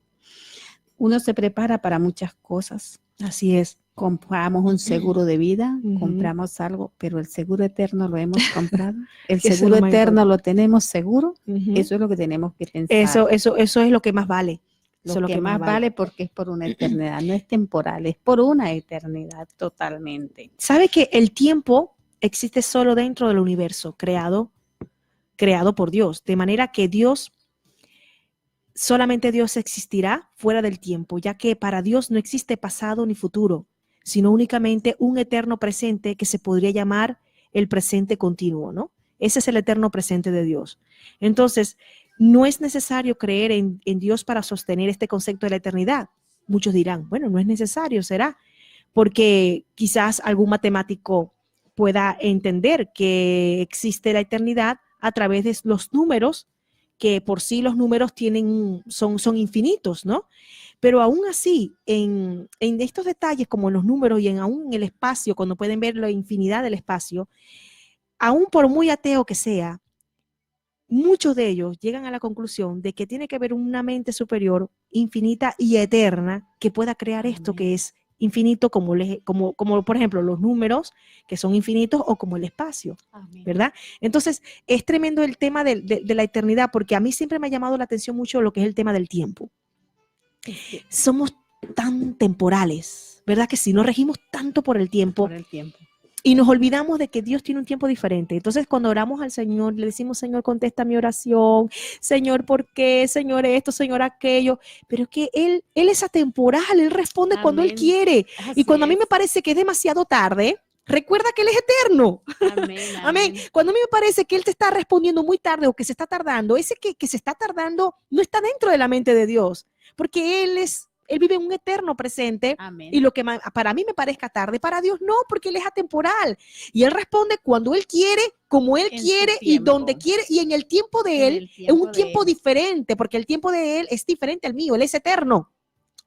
Uno se prepara para muchas cosas. Así es. Compramos un seguro de vida, compramos algo, pero el seguro eterno lo hemos comprado. El seguro eterno lo tenemos seguro. Eso es lo que tenemos que pensar. Eso es lo que más vale. Lo que más vale porque es por una eternidad, no es temporal, es por una eternidad totalmente. ¿Sabe que el tiempo existe solo dentro del universo creado por Dios? De manera que solamente Dios existirá fuera del tiempo, ya que para Dios no existe pasado ni futuro, sino únicamente un eterno presente que se podría llamar el presente continuo, ¿no? Ese es el eterno presente de Dios. Entonces, no es necesario creer en Dios para sostener este concepto de la eternidad. Muchos dirán, bueno, no es necesario, será, porque quizás algún matemático pueda entender que existe la eternidad a través de los números, que por sí los números son infinitos, ¿no? Pero aún así, en estos detalles como en los números y aún en el espacio, cuando pueden ver la infinidad del espacio, aún por muy ateo que sea, muchos de ellos llegan a la conclusión de que tiene que haber una mente superior, infinita y eterna, que pueda crear esto que es infinito, como por ejemplo los números, que son infinitos, o como el espacio, ¿verdad? Entonces, es tremendo el tema de la eternidad, porque a mí siempre me ha llamado la atención mucho lo que es el tema del tiempo. Somos tan temporales, ¿verdad? Que si nos regimos tanto por el tiempo. Y nos olvidamos de que Dios tiene un tiempo diferente. Entonces, cuando oramos al Señor, le decimos: Señor, contesta mi oración. Señor, ¿por qué? Señor, esto, Señor, aquello. Pero es que Él es atemporal. Él responde cuando Él quiere. Y cuando a mí me parece que es demasiado tarde, recuerda que Él es eterno. Amén. Cuando a mí me parece que Él te está respondiendo muy tarde o que se está tardando, ese que se está tardando no está dentro de la mente de Dios. Porque Él vive en un eterno presente. Amén. Y lo que para mí me parezca tarde, para Dios no, porque Él es atemporal. Y Él responde cuando Él quiere, como Él quiere y donde quiere, y en el tiempo de Él, es un tiempo diferente, porque el tiempo de Él es diferente al mío, Él es eterno.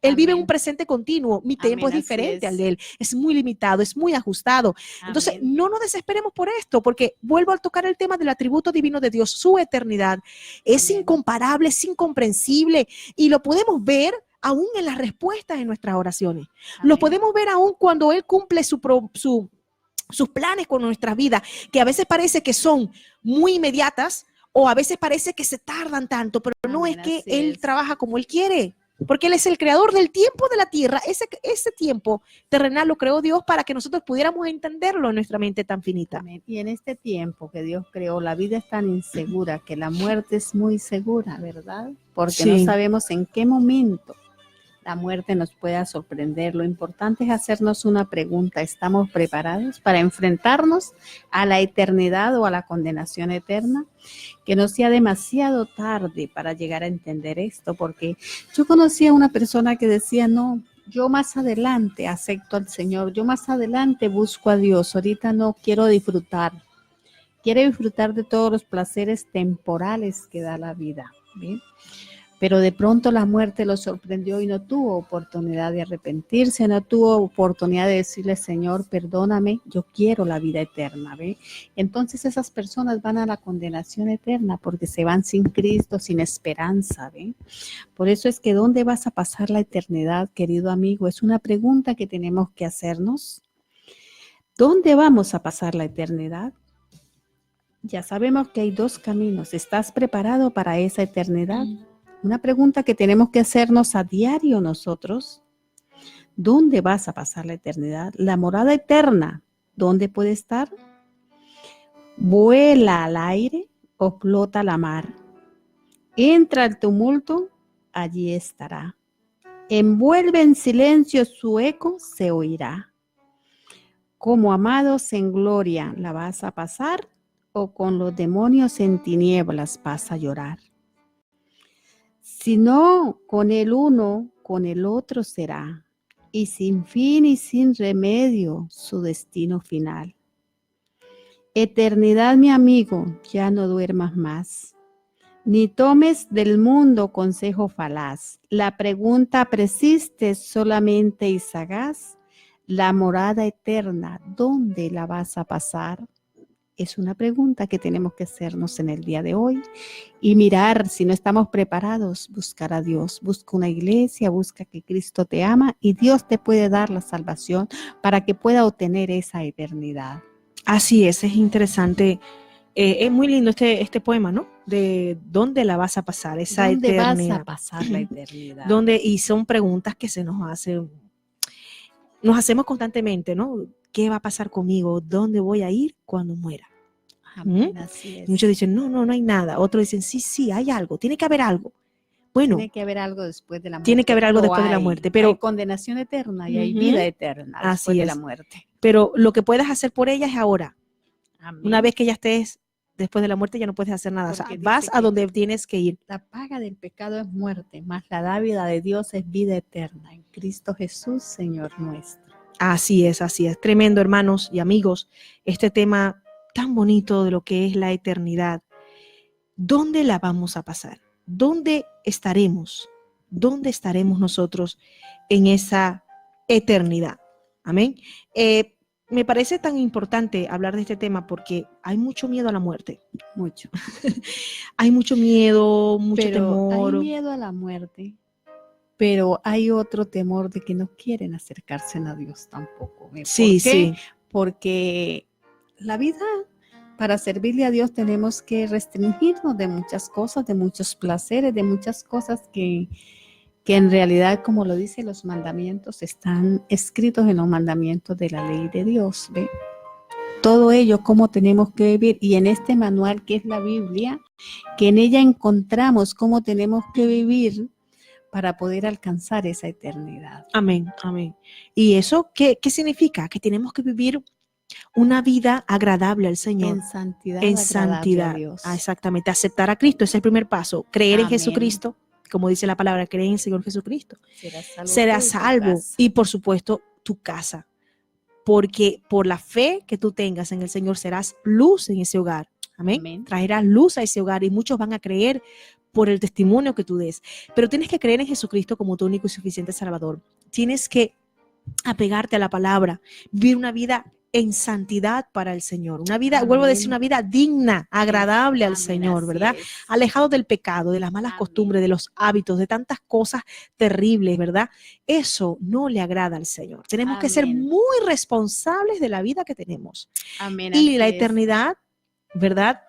Él vive en un presente continuo, mi tiempo es diferente al de Él, es muy limitado, es muy ajustado. Entonces, no nos desesperemos por esto, porque vuelvo a tocar el tema del atributo divino de Dios, su eternidad. Es incomparable, es incomprensible, y lo podemos ver aún en las respuestas de nuestras oraciones. Amén. Lo podemos ver aún cuando Él cumple sus planes con nuestra vida, que a veces parece que son muy inmediatas o a veces parece que se tardan tanto, pero no Amén, es que así Él es. trabaja como Él quiere, porque Él es el creador del tiempo de la tierra. Ese tiempo terrenal lo creó Dios para que nosotros pudiéramos entenderlo en nuestra mente tan finita. Amén. Y en este tiempo que Dios creó, la vida es tan insegura que la muerte es muy segura, ¿verdad? Porque no Sí. sabemos en qué momento la muerte nos pueda sorprender. Lo importante es hacernos una pregunta: ¿estamos preparados para enfrentarnos a la eternidad o a la condenación eterna? Que no sea demasiado tarde para llegar a entender esto, porque yo conocí a una persona que decía, no, yo más adelante acepto al Señor, yo más adelante busco a Dios, ahorita no quiero disfrutar. Quiere disfrutar de todos los placeres temporales que da la vida, ¿bien? Pero de pronto la muerte lo sorprendió y no tuvo oportunidad de arrepentirse, no tuvo oportunidad de decirle, Señor, perdóname, yo quiero la vida eterna, ¿ve? Entonces esas personas van a la condenación eterna porque se van sin Cristo, sin esperanza, ¿ve? Por eso es que ¿dónde vas a pasar la eternidad, querido amigo? Es una pregunta que tenemos que hacernos. ¿Dónde vamos a pasar la eternidad? Ya sabemos que hay dos caminos. ¿Estás preparado para esa eternidad? Una pregunta que tenemos que hacernos a diario nosotros. ¿Dónde vas a pasar la eternidad? La morada eterna, ¿dónde puede estar? ¿Vuela al aire o flota la mar? Entra el tumulto, allí estará. Envuelve en silencio su eco, se oirá. Como amados en gloria, ¿la vas a pasar? ¿O con los demonios en tinieblas vas a llorar? Si no, con el uno, con el otro será, y sin fin y sin remedio su destino final. Eternidad, mi amigo, ya no duermas más, ni tomes del mundo consejo falaz. La pregunta persiste solamente y sagaz, la morada eterna, ¿dónde la vas a pasar? Es una pregunta que tenemos que hacernos en el día de hoy y mirar si no estamos preparados, buscar a Dios, busca una iglesia, busca que Cristo te ama y Dios te puede dar la salvación para que pueda obtener esa eternidad. Así es interesante. Es muy lindo este poema, ¿no? De dónde la vas a pasar, esa ¿Dónde eternidad. vas a pasar la eternidad? Y son preguntas que nos hacemos constantemente, ¿no? ¿Qué va a pasar conmigo? ¿Dónde voy a ir cuando muera? Amén, así es. Muchos dicen, no hay nada. Otros dicen, sí, hay algo, tiene que haber algo. Bueno, tiene que haber algo después de la muerte. Tiene que haber algo después de la muerte, pero hay condenación eterna y hay vida eterna después de la muerte. Pero lo que puedas hacer por ella es ahora. Amén. Una vez que ya estés después de la muerte ya no puedes hacer nada. O sea, vas a donde tienes que ir. La paga del pecado es muerte, mas la dávida de Dios es vida eterna en Cristo Jesús, Señor nuestro. Así es. Tremendo, hermanos y amigos, este tema tan bonito de lo que es la eternidad. ¿Dónde la vamos a pasar? ¿Dónde estaremos? ¿Dónde estaremos nosotros en esa eternidad? Amén. Me parece tan importante hablar de este tema porque hay mucho miedo a la muerte. Mucho. Hay mucho miedo, mucho temor. Hay miedo a la muerte, pero hay otro temor de que no quieren acercarse a Dios tampoco. ¿Por qué? Sí. Porque la vida, para servirle a Dios tenemos que restringirnos de muchas cosas, de muchos placeres, de muchas cosas que en realidad, como lo dicen los mandamientos, están escritos en los mandamientos de la ley de Dios, ¿ve? Todo ello, cómo tenemos que vivir, y en este manual que es la Biblia, que en ella encontramos cómo tenemos que vivir para poder alcanzar esa eternidad. Amén. ¿Y eso qué significa? Que tenemos que vivir una vida agradable al Señor. En santidad. A Dios. Exactamente. Aceptar a Cristo es el primer paso. Creer en Amén. Jesucristo. Como dice la palabra, creer en el Señor Jesucristo. Serás salvo. Y por supuesto, tu casa. Porque por la fe que tú tengas en el Señor serás luz en ese hogar. Amén. Traerás luz a ese hogar y muchos van a creer por el testimonio que tú des. Pero tienes que creer en Jesucristo como tu único y suficiente Salvador. Tienes que apegarte a la palabra, vivir una vida en santidad para el Señor. Una vida, Amén. vuelvo a decir, una vida digna, agradable al Amén, Señor, así ¿verdad? es. Alejado del pecado, de las malas Amén. costumbres, de los hábitos, de tantas cosas terribles, ¿verdad? Eso no le agrada al Señor. Tenemos que ser Amén. muy responsables de la vida que tenemos. Amén, Y así la es. eternidad, ¿verdad?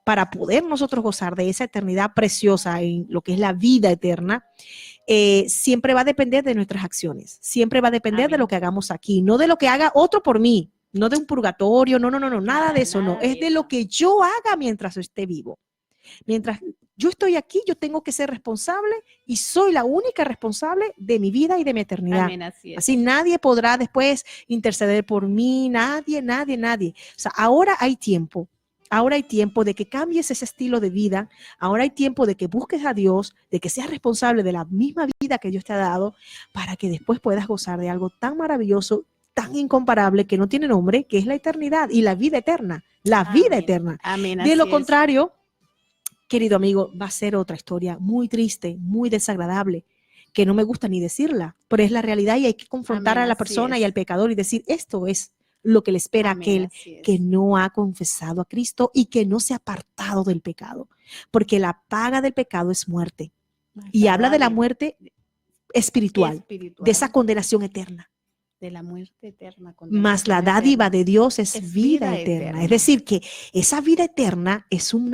Para poder nosotros gozar de esa eternidad preciosa en lo que es la vida eterna, siempre va a depender de nuestras acciones, siempre va a depender de Amén. lo que hagamos aquí, no de lo que haga otro por mí, no de un purgatorio, no, nada de eso, no, Nada es de lo que yo haga mientras esté vivo. Mientras yo estoy aquí, yo tengo que ser responsable y soy la única responsable de mi vida y de mi eternidad. Amén, así es. Así nadie podrá después interceder por mí, nadie. O sea, ahora hay tiempo. Ahora hay tiempo de que cambies ese estilo de vida. Ahora hay tiempo de que busques a Dios, de que seas responsable de la misma vida que Dios te ha dado, para que después puedas gozar de algo tan maravilloso, tan incomparable, que no tiene nombre, que es la eternidad y la vida eterna. La vida Amén. eterna. Amén, De lo así es. contrario, querido amigo, va a ser otra historia muy triste, muy desagradable, que no me gusta ni decirla, pero es la realidad y hay que confrontar Amén, a la así persona es. y al pecador y decir, esto es lo que le espera a Amén, aquel así es. que no ha confesado a Cristo y que no se ha apartado del pecado, porque la paga del pecado es muerte. Y habla de la muerte espiritual, de esa condenación eterna. De la muerte eterna. Más la dádiva de Dios es vida eterna. Es decir, que esa vida eterna es un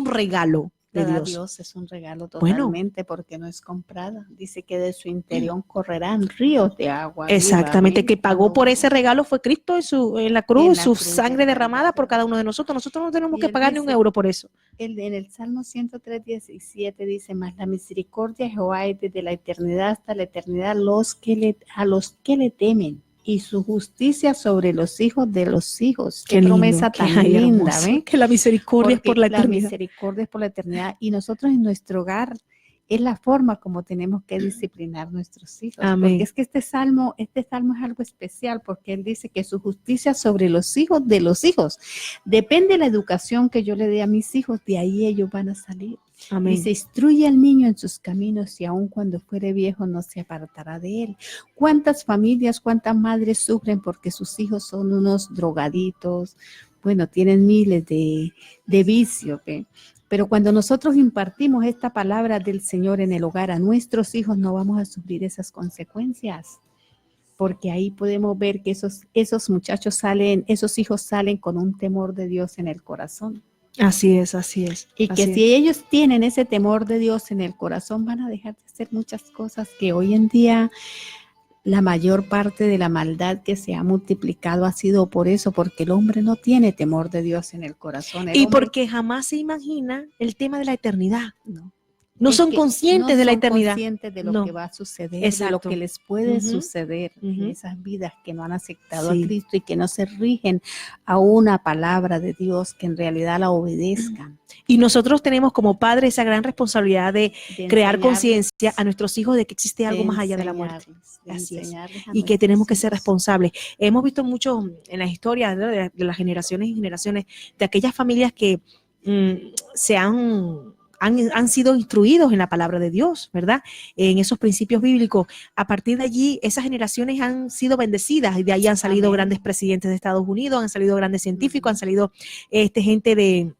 regalo de Dios. Es un regalo Bueno. totalmente, porque no es comprada. Dice que de su interior correrán ríos de agua viva. Exactamente, Amén. que pagó por ese regalo fue Cristo en la cruz, En la su cruz sangre del derramada por Calvario. cada uno de nosotros. Nosotros no tenemos Y que él pagar ni un dice- euro por eso. En el Salmo 103:17 dice: mas la misericordia de Jehová es desde la eternidad hasta la eternidad a los que le temen, y su justicia sobre los hijos de los hijos. Qué promesa tan linda, ¿ves? Que la misericordia es Porque por la la eternidad. misericordia es por la eternidad, y nosotros en nuestro hogar es la forma como tenemos que disciplinar a nuestros hijos. Amén. Porque es que este salmo es algo especial, porque él dice que su justicia sobre los hijos de los hijos. Depende de la educación que yo le dé a mis hijos, de ahí ellos van a salir. Amén. Dice: instruye al niño en sus caminos, y aun cuando fuere viejo no se apartará de él. ¿Cuántas familias, cuántas madres sufren porque sus hijos son unos drogaditos? Bueno, tienen miles de vicios, ¿ve? Pero cuando nosotros impartimos esta palabra del Señor en el hogar a nuestros hijos, no vamos a sufrir esas consecuencias, porque ahí podemos ver que esos muchachos esos hijos salen con un temor de Dios en el corazón. Así es, así es. Y que si ellos tienen ese temor de Dios en el corazón, van a dejar de hacer muchas cosas que hoy en día la mayor parte de la maldad que se ha multiplicado ha sido por eso, porque el hombre no tiene temor de Dios en el corazón. Y porque jamás se imagina el tema de la eternidad. No Es son que conscientes de la eternidad. No son conscientes de lo No. que va a suceder, Exacto. de lo que les puede suceder en esas vidas que no han aceptado a Cristo y que no se rigen a una palabra de Dios, que en realidad la obedezcan. Y nosotros tenemos como padres esa gran responsabilidad de crear conciencia a nuestros hijos de que existe algo más allá de la muerte. Así es. Y que tenemos que ser responsables. Hemos visto mucho en las historias de las generaciones y generaciones de aquellas familias que han sido instruidos en la palabra de Dios, ¿verdad? En esos principios bíblicos. A partir de allí, esas generaciones han sido bendecidas y de ahí han salido grandes presidentes de Estados Unidos, han salido grandes científicos, han salido gente de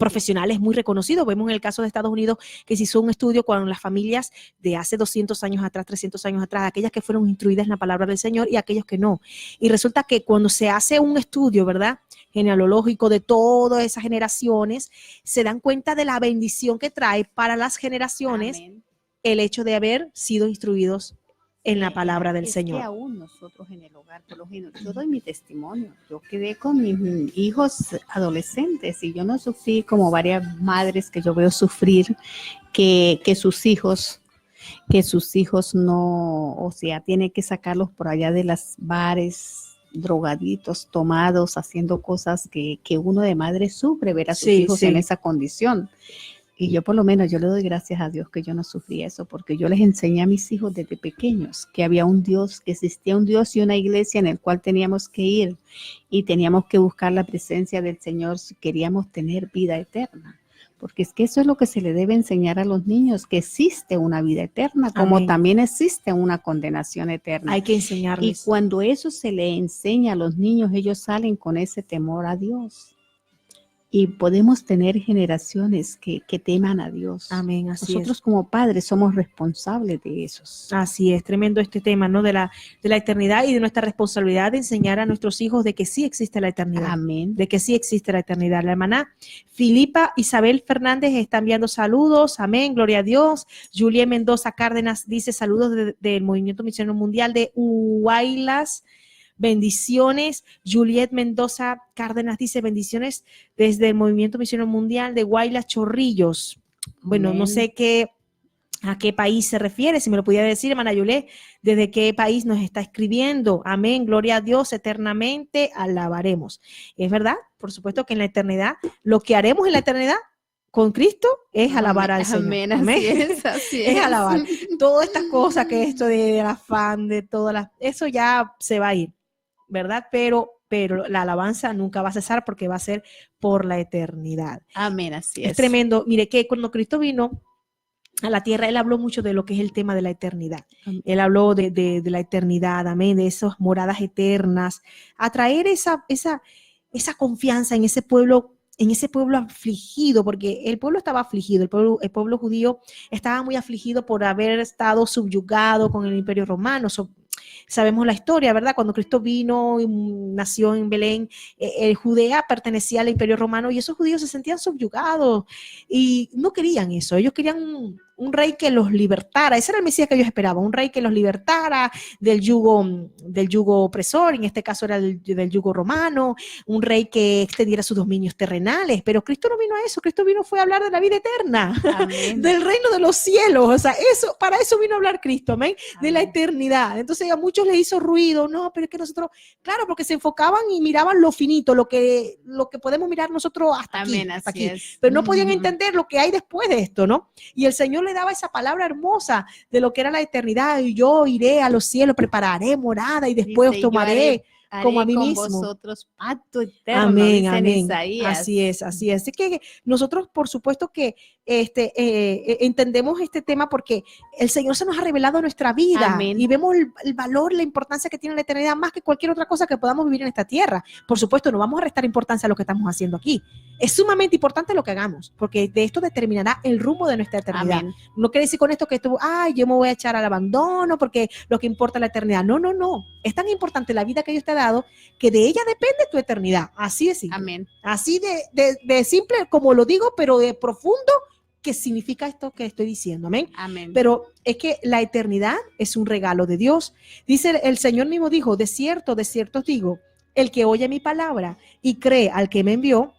profesionales muy reconocidos. Vemos en el caso de Estados Unidos que se hizo un estudio con las familias de hace 200 años atrás, 300 años atrás, aquellas que fueron instruidas en la palabra del Señor y aquellos que no. Y resulta que cuando se hace un estudio, ¿verdad?, genealógico de todas esas generaciones, se dan cuenta de la bendición que trae para las generaciones el hecho de haber sido instruidos en la palabra del Señor. Que aún nosotros en el hogar, por lo general, yo doy mi testimonio. Yo quedé con mis hijos adolescentes y yo no sufrí como varias madres que yo veo sufrir, que sus hijos no, o sea, tiene que sacarlos por allá de las bares, drogaditos, tomados, haciendo cosas que uno de madre sufre, ver a sus hijos en esa condición. Y yo por lo menos, yo le doy gracias a Dios que yo no sufrí eso, porque yo les enseñé a mis hijos desde pequeños que había un Dios, que existía un Dios y una iglesia en el cual teníamos que ir y teníamos que buscar la presencia del Señor si queríamos tener vida eterna. porque es que eso es lo que se le debe enseñar a los niños, que existe una vida eterna, como Amén. también existe una condenación eterna. Hay que Y enseñarles. cuando eso se le enseña a los niños, ellos salen con ese temor a Dios. Y podemos tener generaciones que teman a Dios. Amén, así Nosotros es. como padres somos responsables de esos. Así es, tremendo este tema, ¿no? De la eternidad y de nuestra responsabilidad de enseñar a nuestros hijos de que sí existe la eternidad. Amén. De que sí existe la eternidad. La hermana Filipa Isabel Fernández está enviando saludos. Amén, gloria a Dios. Juliet Mendoza Cárdenas dice saludos del Movimiento Misionero Mundial de Huaylas. Bendiciones. Juliet Mendoza Cárdenas dice bendiciones desde el Movimiento Misionero Mundial de Huaylas Chorrillos. Bueno, Amén. no sé a qué país se refiere, si me lo pudiera decir, hermana Juliet, desde qué país nos está escribiendo. Amén, gloria a Dios, eternamente alabaremos. Es verdad, por supuesto que en la eternidad, lo que haremos en la eternidad con Cristo es alabar al Señor. Amén, Amén. así es. Es alabar. Todas estas cosas que esto del afán, de todas las, eso ya se va a ir, ¿verdad? Pero la alabanza nunca va a cesar porque va a ser por la eternidad. Amén, así es. Es tremendo. Mire que cuando Cristo vino a la tierra, él habló mucho de lo que es el tema de la eternidad. Amén. Él habló de la eternidad, amén, de esas moradas eternas, a traer esa confianza en ese pueblo afligido, porque el pueblo estaba afligido, el pueblo judío estaba muy afligido por haber estado subyugado con el Imperio Romano. Sabemos la historia, ¿verdad? Cuando Cristo vino, nació en Belén, Judea pertenecía al Imperio Romano y esos judíos se sentían subyugados y no querían eso. Ellos querían un rey que los libertara. Ese era el Mesías que ellos esperaban, un rey que los libertara del yugo opresor, en este caso era del yugo romano, un rey que extendiera sus dominios terrenales. Pero Cristo no vino a eso, Cristo fue a hablar de la vida eterna, del reino de los cielos. O sea, para eso vino a hablar Cristo, amén, de la eternidad. Entonces a muchos les hizo ruido, no, pero es que nosotros, claro, porque se enfocaban y miraban lo finito, lo que podemos mirar nosotros hasta Amén, hasta así aquí. es. Pero no podían entender lo que hay después de esto, ¿no? Y el Señor le daba esa palabra hermosa de lo que era la eternidad. Y yo iré a los cielos, prepararé morada y después os tomaré como a mí mismo. Con vosotros pacto eterno, amén, dice amén. Isaías. Así es, así es. Así que nosotros, por supuesto que entendemos este tema porque el Señor se nos ha revelado en nuestra vida. Amén. Y vemos el valor, la importancia que tiene la eternidad más que cualquier otra cosa que podamos vivir en esta tierra. Por supuesto, no vamos a restar importancia a lo que estamos haciendo aquí. Es sumamente importante lo que hagamos, porque de esto determinará el rumbo de nuestra eternidad. Amén. No quiere decir con esto que yo me voy a echar al abandono porque lo que importa es la eternidad. No, no, no. Es tan importante la vida que Dios te ha dado que de ella depende tu eternidad. Así de simple. Amén. Así de simple como lo digo, pero de profundo que significa esto que estoy diciendo. Amén. Amén. Pero es que la eternidad es un regalo de Dios. Dice el Señor mismo dijo, de cierto os digo, el que oye mi palabra y cree al que me envió,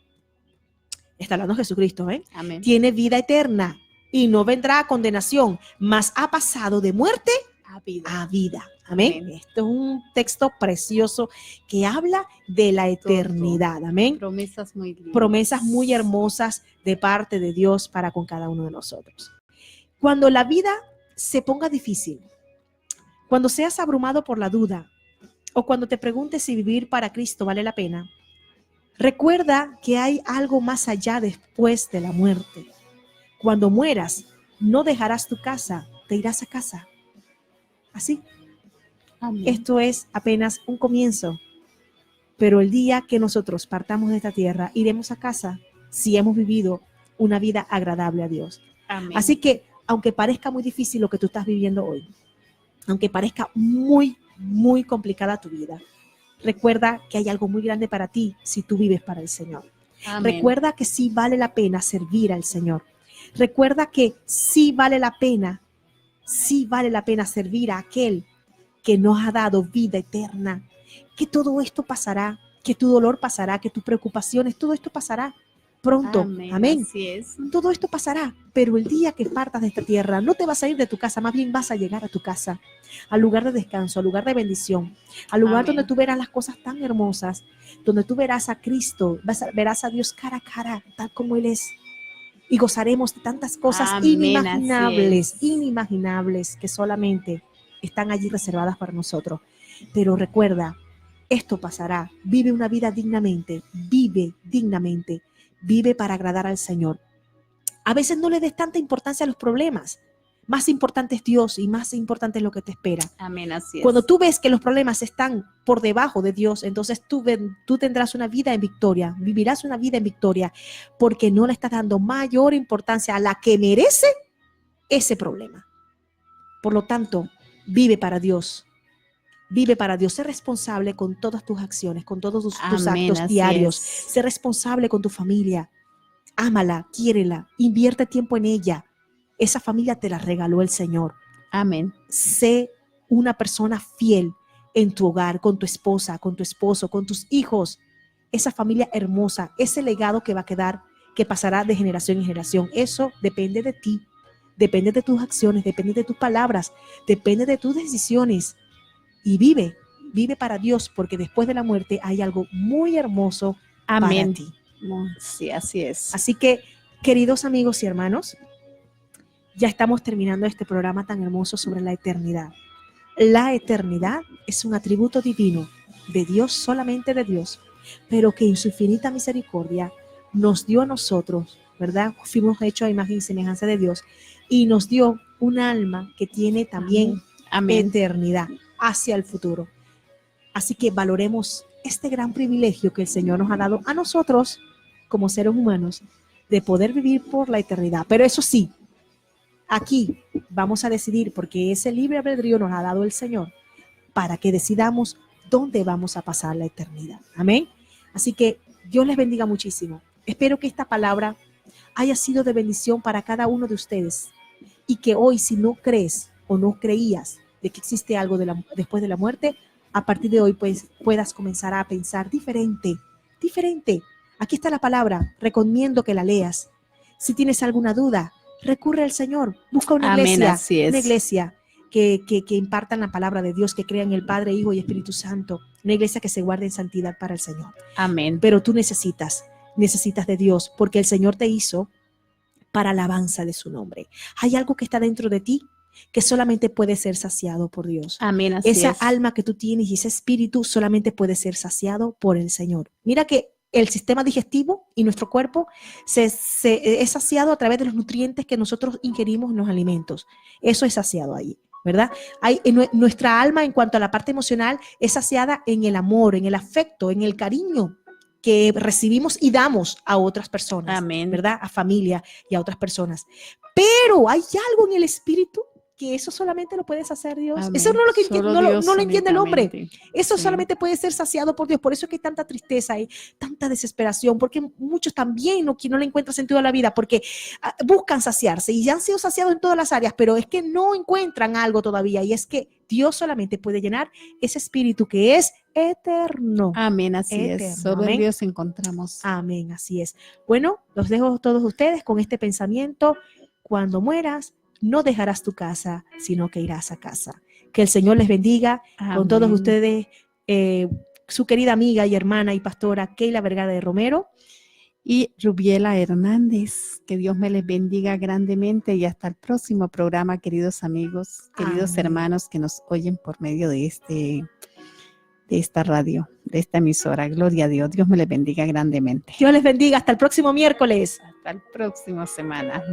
está hablando Jesucristo, ¿eh? Amén. Tiene vida eterna y no vendrá a condenación, mas ha pasado de muerte a vida. Amén. Amén. Esto es un texto precioso que habla de la eternidad. Amén. Promesas muy lindas. Promesas muy hermosas de parte de Dios para con cada uno de nosotros. Cuando la vida se ponga difícil, cuando seas abrumado por la duda o cuando te preguntes si vivir para Cristo vale la pena, recuerda que hay algo más allá después de la muerte. Cuando mueras, no dejarás tu casa, te irás a casa. Así. Amén. Esto es apenas un comienzo, pero el día que nosotros partamos de esta tierra, iremos a casa si hemos vivido una vida agradable a Dios. Amén. Así que, aunque parezca muy difícil lo que tú estás viviendo hoy, aunque parezca muy, muy complicada tu vida, recuerda que hay algo muy grande para ti si tú vives para el Señor. Amén. Recuerda que sí vale la pena servir al Señor. Recuerda que sí vale la pena servir a aquel que nos ha dado vida eterna, que todo esto pasará, que tu dolor pasará, que tus preocupaciones, todo esto pasará pronto. Amén. Amén. Así es. Todo esto pasará, pero el día que partas de esta tierra, no te vas a ir de tu casa, más bien vas a llegar a tu casa, al lugar de descanso, al lugar de bendición, al lugar Amén. Donde tú verás las cosas tan hermosas, donde tú verás a Cristo, verás a Dios cara a cara, tal como Él es. Y gozaremos de tantas cosas Amén, inimaginables que solamente están allí reservadas para nosotros. Pero recuerda, esto pasará. Vive una vida dignamente, vive para agradar al Señor. A veces no le des tanta importancia a los problemas. Más importante es Dios y más importante es lo que te espera. Amén, así es. Cuando tú ves que los problemas están por debajo de Dios, entonces tú tendrás una vida en victoria, vivirás una vida en victoria, porque no le estás dando mayor importancia a la que merece ese problema. Por lo tanto, vive para Dios. Vive para Dios. Sé responsable con todas tus acciones, con todos tus Amén, actos así diarios. es. Sé responsable con tu familia. Ámala, quiérela, invierte tiempo en ella. Esa familia te la regaló el Señor. Amén. Sé una persona fiel en tu hogar, con tu esposa, con tu esposo, con tus hijos. Esa familia hermosa, ese legado que va a quedar, que pasará de generación en generación. Eso depende de ti, depende de tus acciones, depende de tus palabras, depende de tus decisiones. Y vive para Dios, porque después de la muerte hay algo muy hermoso Amén. para ti. Sí, así es. Así que, queridos amigos y hermanos, ya estamos terminando este programa tan hermoso sobre la eternidad. La eternidad es un atributo divino de Dios, solamente de Dios, pero que en su infinita misericordia nos dio a nosotros, ¿verdad? Fuimos hechos a imagen y semejanza de Dios y nos dio un alma que tiene también Amén. eternidad hacia el futuro. Así que valoremos este gran privilegio que el Señor nos ha dado a nosotros como seres humanos de poder vivir por la eternidad. Pero eso sí, aquí vamos a decidir, porque ese libre albedrío nos ha dado el Señor, para que decidamos dónde vamos a pasar la eternidad. Amén. Así que Dios les bendiga muchísimo. Espero que esta palabra haya sido de bendición para cada uno de ustedes y que hoy, si no crees o no creías de que existe algo después de la muerte, a partir de hoy pues puedas comenzar a pensar diferente. Aquí está la palabra, recomiendo que la leas. Si tienes alguna duda, recurre al Señor, busca una Amén, iglesia, así es. una iglesia que impartan la palabra de Dios, que crean en el Padre, Hijo y Espíritu Santo, una iglesia que se guarde en santidad para el Señor. Amén. Pero tú necesitas de Dios, porque el Señor te hizo para alabanza de su nombre. Hay algo que está dentro de ti que solamente puede ser saciado por Dios. Amén, así Esa es. alma que tú tienes y ese espíritu solamente puede ser saciado por el Señor. Mira que el sistema digestivo y nuestro cuerpo es saciado a través de los nutrientes que nosotros ingerimos en los alimentos. Eso es saciado ahí, ¿verdad? Nuestra alma, en cuanto a la parte emocional, es saciada en el amor, en el afecto, en el cariño que recibimos y damos a otras personas. Amén. ¿Verdad? A familia y a otras personas. Pero hay algo en el espíritu que eso solamente lo puede hacer Dios. Amén. Eso no es lo que no lo entiende el hombre. únicamente. Eso Sí. solamente puede ser saciado por Dios. Por eso es que hay tanta tristeza y tanta desesperación, porque muchos también no le encuentran sentido a la vida, porque buscan saciarse y ya han sido saciados en todas las áreas, pero es que no encuentran algo todavía, y es que Dios solamente puede llenar ese espíritu que es eterno. Amén, así Eterno. es. Solo Amén. en Dios encontramos. Amén, así es. Bueno, los dejo a todos ustedes con este pensamiento. Cuando mueras, no dejarás tu casa, sino que irás a casa. Que el Señor les bendiga. Amén. Con todos ustedes, su querida amiga y hermana y pastora Keila Vergara de Romero. Y Rubiela Hernández, que Dios me les bendiga grandemente y hasta el próximo programa, queridos amigos, queridos Amén. hermanos que nos oyen por medio de esta radio, de esta emisora. Gloria a Dios. Dios me les bendiga grandemente. Dios les bendiga. Hasta el próximo miércoles. Hasta el próximo semana.